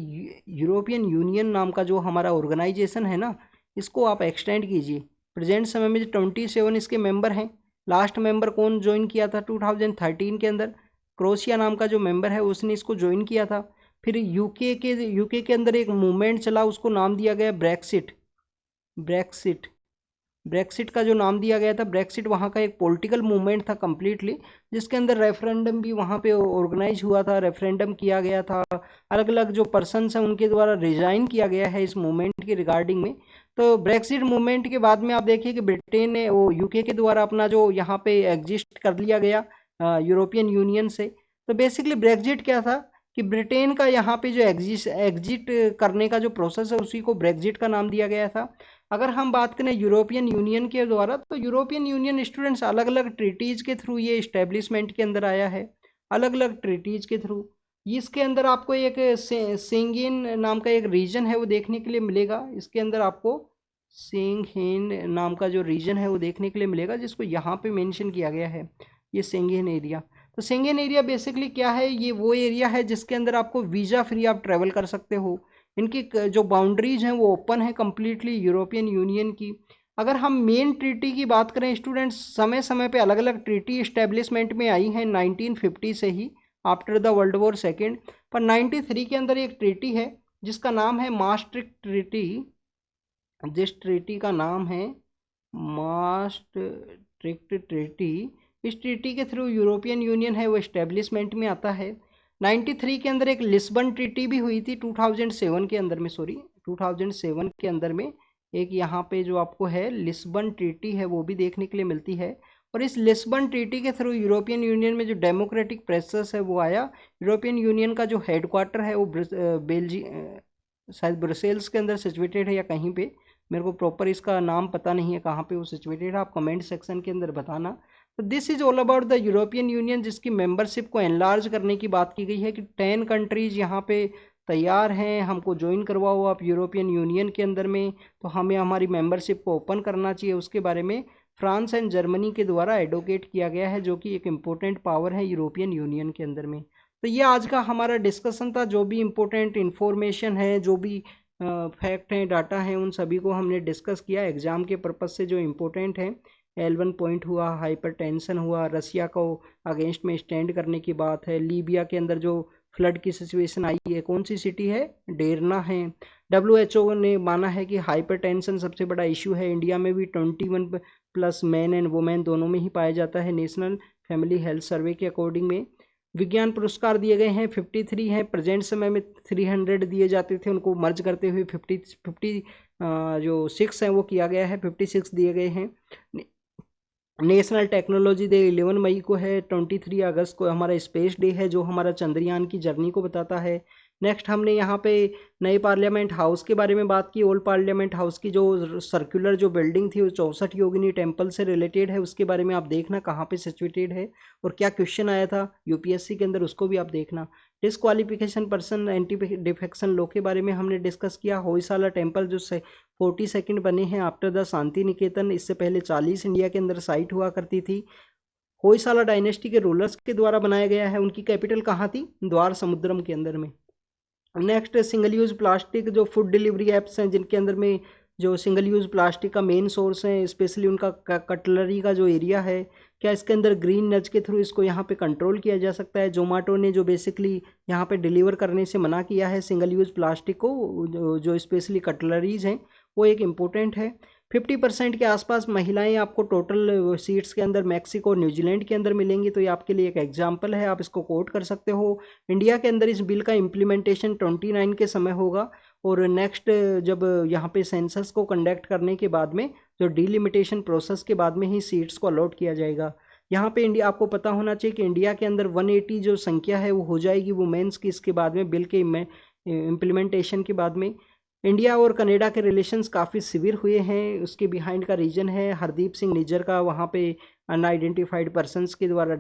A: यूरोपियन यूनियन नाम का जो हमारा ऑर्गेनाइजेशन है ना, इसको आप एक्सटेंड कीजिए। प्रेजेंट समय में 27 इसके मेंबर हैं। लास्ट मेंबर कौन ज्वाइन किया था? 2013 के अंदर क्रोएशिया नाम का जो मेंबर है उसने इसको ज्वाइन किया था। फिर यूके के अंदर एक मूवमेंट चला, उसको नाम दिया गया ब्रेक्सिट का जो नाम दिया गया था, ब्रेक्सिट वहाँ का एक पॉलिटिकल मूवमेंट था कम्प्लीटली, जिसके अंदर रेफरेंडम भी वहाँ पे ऑर्गेनाइज हुआ था, रेफरेंडम किया गया था। अलग अलग जो पर्सन्स हैं उनके द्वारा रिजाइन किया गया है इस मूवमेंट के रिगार्डिंग में। तो ब्रेक्सिट मूवमेंट के बाद में आप देखिए कि ब्रिटेन ने, वो यूके के द्वारा अपना जो यहाँ पे एग्जिस्ट कर लिया गया यूरोपियन यूनियन से। तो बेसिकली ब्रेक्जिट क्या था कि ब्रिटेन का यहाँ पे जो एग्जिट करने का जो प्रोसेस है उसी को ब्रेक्जिट का नाम दिया गया था। अगर हम बात करें यूरोपियन यूनियन के द्वारा, तो यूरोपियन यूनियन स्टूडेंट्स अलग अलग ट्रीटीज़ के थ्रू ये इस्टेब्लिशमेंट के अंदर आया है, अलग अलग ट्रीटीज़ के थ्रू। इसके अंदर आपको एक सेंगेन नाम का एक रीजन है वो देखने के लिए मिलेगा। इसके अंदर आपको सेंगेन नाम का जो रीजन है वो देखने के लिए मिलेगा, जिसको यहाँ पे मेंशन किया गया है, ये सेंगेन एरिया। तो सेंगेन एरिया बेसिकली क्या है? ये वो एरिया है जिसके अंदर आपको वीज़ा फ्री आप ट्रैवल कर सकते हो। इनकी जो बाउंड्रीज हैं वो ओपन है कम्प्लीटली यूरोपियन यूनियन की। अगर हम मेन ट्रीटी की बात करें स्टूडेंट्स, समय समय पे अलग अलग ट्रीटी इस्टेब्लिशमेंट में आई हैं 1950 से ही, after the world war second. पर 93 के अंदर एक ट्रीटी है जिसका नाम है मास्ट्रिक्ट ट्रीटी। जिस ट्रीटी का नाम है मास्ट्रिक्ट ट्रीटी, इस ट्रीटी के थ्रू यूरोपियन यूनियन है वो इस्टेब्लिशमेंट में आता है। 93 के अंदर एक लिस्बन ट्रीटी भी हुई थी 2007 के अंदर में, सॉरी 2007 के अंदर में एक यहाँ पे जो आपको है लिस्बन ट्रीटी है वो भी देखने के लिए मिलती है। और इस लिस्बन ट्रीटी के थ्रू यूरोपियन यूनियन में जो डेमोक्रेटिक प्रोसेस है वो आया। यूरोपियन यूनियन का जो हेडक्वार्टर है वो शायद ब्रसेल्स के अंदर सिचुएटेड है या कहीं पे, मेरे को प्रॉपर इसका नाम पता नहीं है कहाँ पे वो सिचुएटेड है, आप कमेंट सेक्शन के अंदर बताना। तो this is all about the European union, जिसकी मेंबरशिप को एनलार्ज करने की बात की गई है कि 10 कंट्रीज यहाँ पे तैयार हैं, हमको ज्वाइन करवाओ आप यूरोपियन यूनियन के अंदर में, तो हमें हमारी मेंबरशिप को ओपन करना चाहिए। उसके बारे में फ्रांस एंड जर्मनी के द्वारा एडवोकेट किया गया है, जो कि एक इम्पोर्टेंट पावर है यूरोपियन यूनियन के अंदर में। तो ये आज का हमारा डिस्कशन था, जो भी इम्पोर्टेंट इन्फॉर्मेशन है, जो भी फैक्ट हैं, डाटा हैं, उन सभी को हमने डिस्कस किया एग्जाम के पर्पज से जो इम्पोर्टेंट है। L1 पॉइंट हुआ, हाइपरटेंशन हुआ, रसिया को अगेंस्ट में स्टैंड करने की बात है, लीबिया के अंदर जो फ्लड की सिचुएशन आई है, कौन सी सिटी है, डेरना है। WHO ने माना है कि हाइपरटेंशन सबसे बड़ा इशू है, इंडिया में भी 21+ मैन एंड वुमेन दोनों में ही पाया जाता है, नेशनल फैमिली हेल्थ सर्वे के अकॉर्डिंग में। विज्ञान पुरस्कार दिए गए हैं 53 हैं, प्रेजेंट समय में 300 दिए जाते थे, उनको मर्ज करते हुए 50 जो 6 हैं वो किया गया है, 56 दिए गए हैं। नेशनल टेक्नोलॉजी डे 11 मई को है, 23 अगस्त को हमारा स्पेस डे है जो हमारा चंद्रयान की जर्नी को बताता है। नेक्स्ट हमने यहाँ पे नए पार्लियामेंट हाउस के बारे में बात की। ओल्ड पार्लियामेंट हाउस की जो सर्कुलर जो बिल्डिंग थी वो 64 योगिनी टेम्पल से रिलेटेड है, उसके बारे में आप देखना कहाँ पे सिचुएटेड है और क्या क्वेश्चन आया था यूपीएससी के अंदर, उसको भी आप देखना। Disqualification person anti defection law के बारे में हमने डिस्कस किया। होयसाला टेम्पल जो 42 बने हैं आफ्टर द शांति निकेतन, इससे पहले 40 इंडिया के अंदर साइट हुआ करती थी। होयसाला डायनेस्टी के रूलर्स के द्वारा बनाया गया है, उनकी कैपिटल कहाँ थी, द्वार समुद्रम के अंदर में। नेक्स्ट सिंगल यूज प्लास्टिक, जो फूड डिलीवरी एप्स हैं जिनके अंदर में जो सिंगल यूज प्लास्टिक का मेन सोर्स है, स्पेशली उनका कटलरी का जो एरिया है, क्या इसके अंदर ग्रीन नज के थ्रू इसको यहाँ पे कंट्रोल किया जा सकता है। जोमेटो ने जो बेसिकली यहाँ पे डिलीवर करने से मना किया है सिंगल यूज प्लास्टिक को, जो स्पेशली कटलरीज हैं, वो एक इम्पोर्टेंट है। 50% के आसपास महिलाएं आपको टोटल सीट्स के अंदर मैक्सिको और न्यूजीलैंड के अंदर मिलेंगी, तो ये आपके लिए एक एग्जाम्पल है, आप इसको कोट कर सकते हो। इंडिया के अंदर इस बिल का इम्प्लीमेंटेशन 29 के समय होगा और नेक्स्ट जब यहाँ पे सेंसस को कंडक्ट करने के बाद में जो डिलिमिटेशन प्रोसेस के बाद में ही सीट्स को अलॉट किया जाएगा। यहाँ पे इंडिया, आपको पता होना चाहिए कि इंडिया के अंदर 180 जो संख्या है वो हो जाएगी वुमेन्स की, इसके बाद में बिल के इम्प्लीमेंटेशन के बाद में। इंडिया और कनाडा के रिलेशंस काफ़ी सिवियर हुए हैं, उसके बिहाइंड का रीजन है हरदीप सिंह निज्जर का वहाँ पे अनआइडेंटिफाइड पर्सनस के द्वारा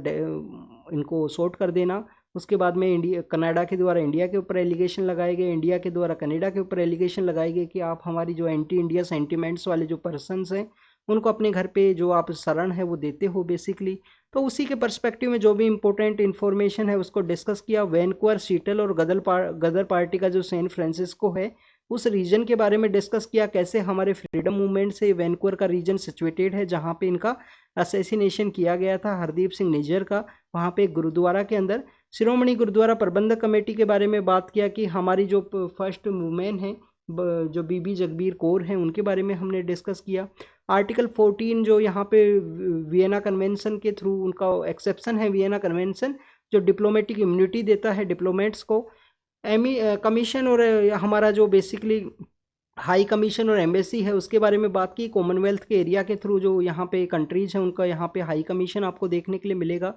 A: इनको सॉर्ट कर देना। उसके बाद में कनाडा के द्वारा इंडिया के ऊपर एलिगेशन लगाए गए, इंडिया के द्वारा कनाडा के ऊपर एलिगेशन लगाए गए कि आप हमारी जो एंटी इंडिया सेंटिमेंट्स वाले जो पर्सनस हैं उनको अपने घर पे जो आप शरण है वो देते हो बेसिकली। तो उसी के पर्सपेक्टिव में जो भी इंपॉर्टेंट इन्फॉर्मेशन है उसको डिस्कस किया। वैनकूवर, सीटल और गदर पार्टी का जो सैन फ्रांसिस्को है उस रीजन के बारे में डिस्कस किया, कैसे हमारे फ्रीडम मूवमेंट से वैनकूवर का रीजन सिचुएटेड है जहाँ पे इनका असैसिनेशन किया गया था हरदीप सिंह निज्जर का, वहाँ पे एक गुरुद्वारा के अंदर। शिरोमणि गुरुद्वारा प्रबंधक कमेटी के बारे में बात किया कि हमारी जो फर्स्ट वुमेन है जो बीबी जगबीर कौर हैं उनके बारे में हमने डिस्कस किया। आर्टिकल 14 जो यहाँ पे वियना कन्वेंशन के थ्रू उनका एक्सेप्शन है, वियना कन्वेंशन जो डिप्लोमेटिक इम्यूनिटी देता है डिप्लोमेट्स को। कमीशन और हमारा जो बेसिकली हाई कमीशन और एम्बेसी है उसके बारे में बात की। कॉमनवेल्थ के एरिया के थ्रू जो यहाँ पे कंट्रीज हैं उनका यहाँ पे हाई कमीशन आपको देखने के लिए मिलेगा।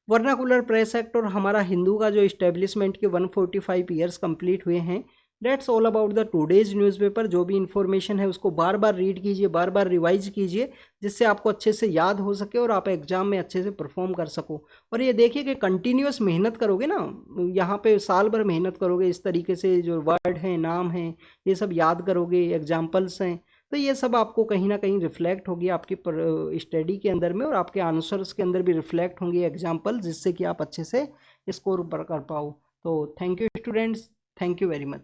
A: वर्नाकुलर प्रेस एक्ट और हमारा हिंदू का जो इस्टेब्लिशमेंट के 145 ईयर्स कंप्लीट हुए हैं। That's all about the today's newspaper. जो भी इन्फॉर्मेशन है उसको बार बार रीड कीजिए, बार बार रिवाइज कीजिए, जिससे आपको अच्छे से याद हो सके और आप एग्जाम में अच्छे से परफॉर्म कर सको। और ये देखिए कि कंटिन्यूस मेहनत करोगे ना, यहाँ पे साल भर मेहनत करोगे, इस तरीके से जो वर्ड हैं, नाम हैं, ये सब याद करोगे, एग्जाम्पल्स हैं, तो ये सब आपको कहीं ना कहीं रिफ्लेक्ट होगी आपकी स्टडी के अंदर में और आपके आंसर्स के अंदर भी रिफ्लेक्ट होंगे एग्जाम्पल, जिससे कि आप अच्छे से स्कोर कर पाओ। तो thank you students, thank you very much.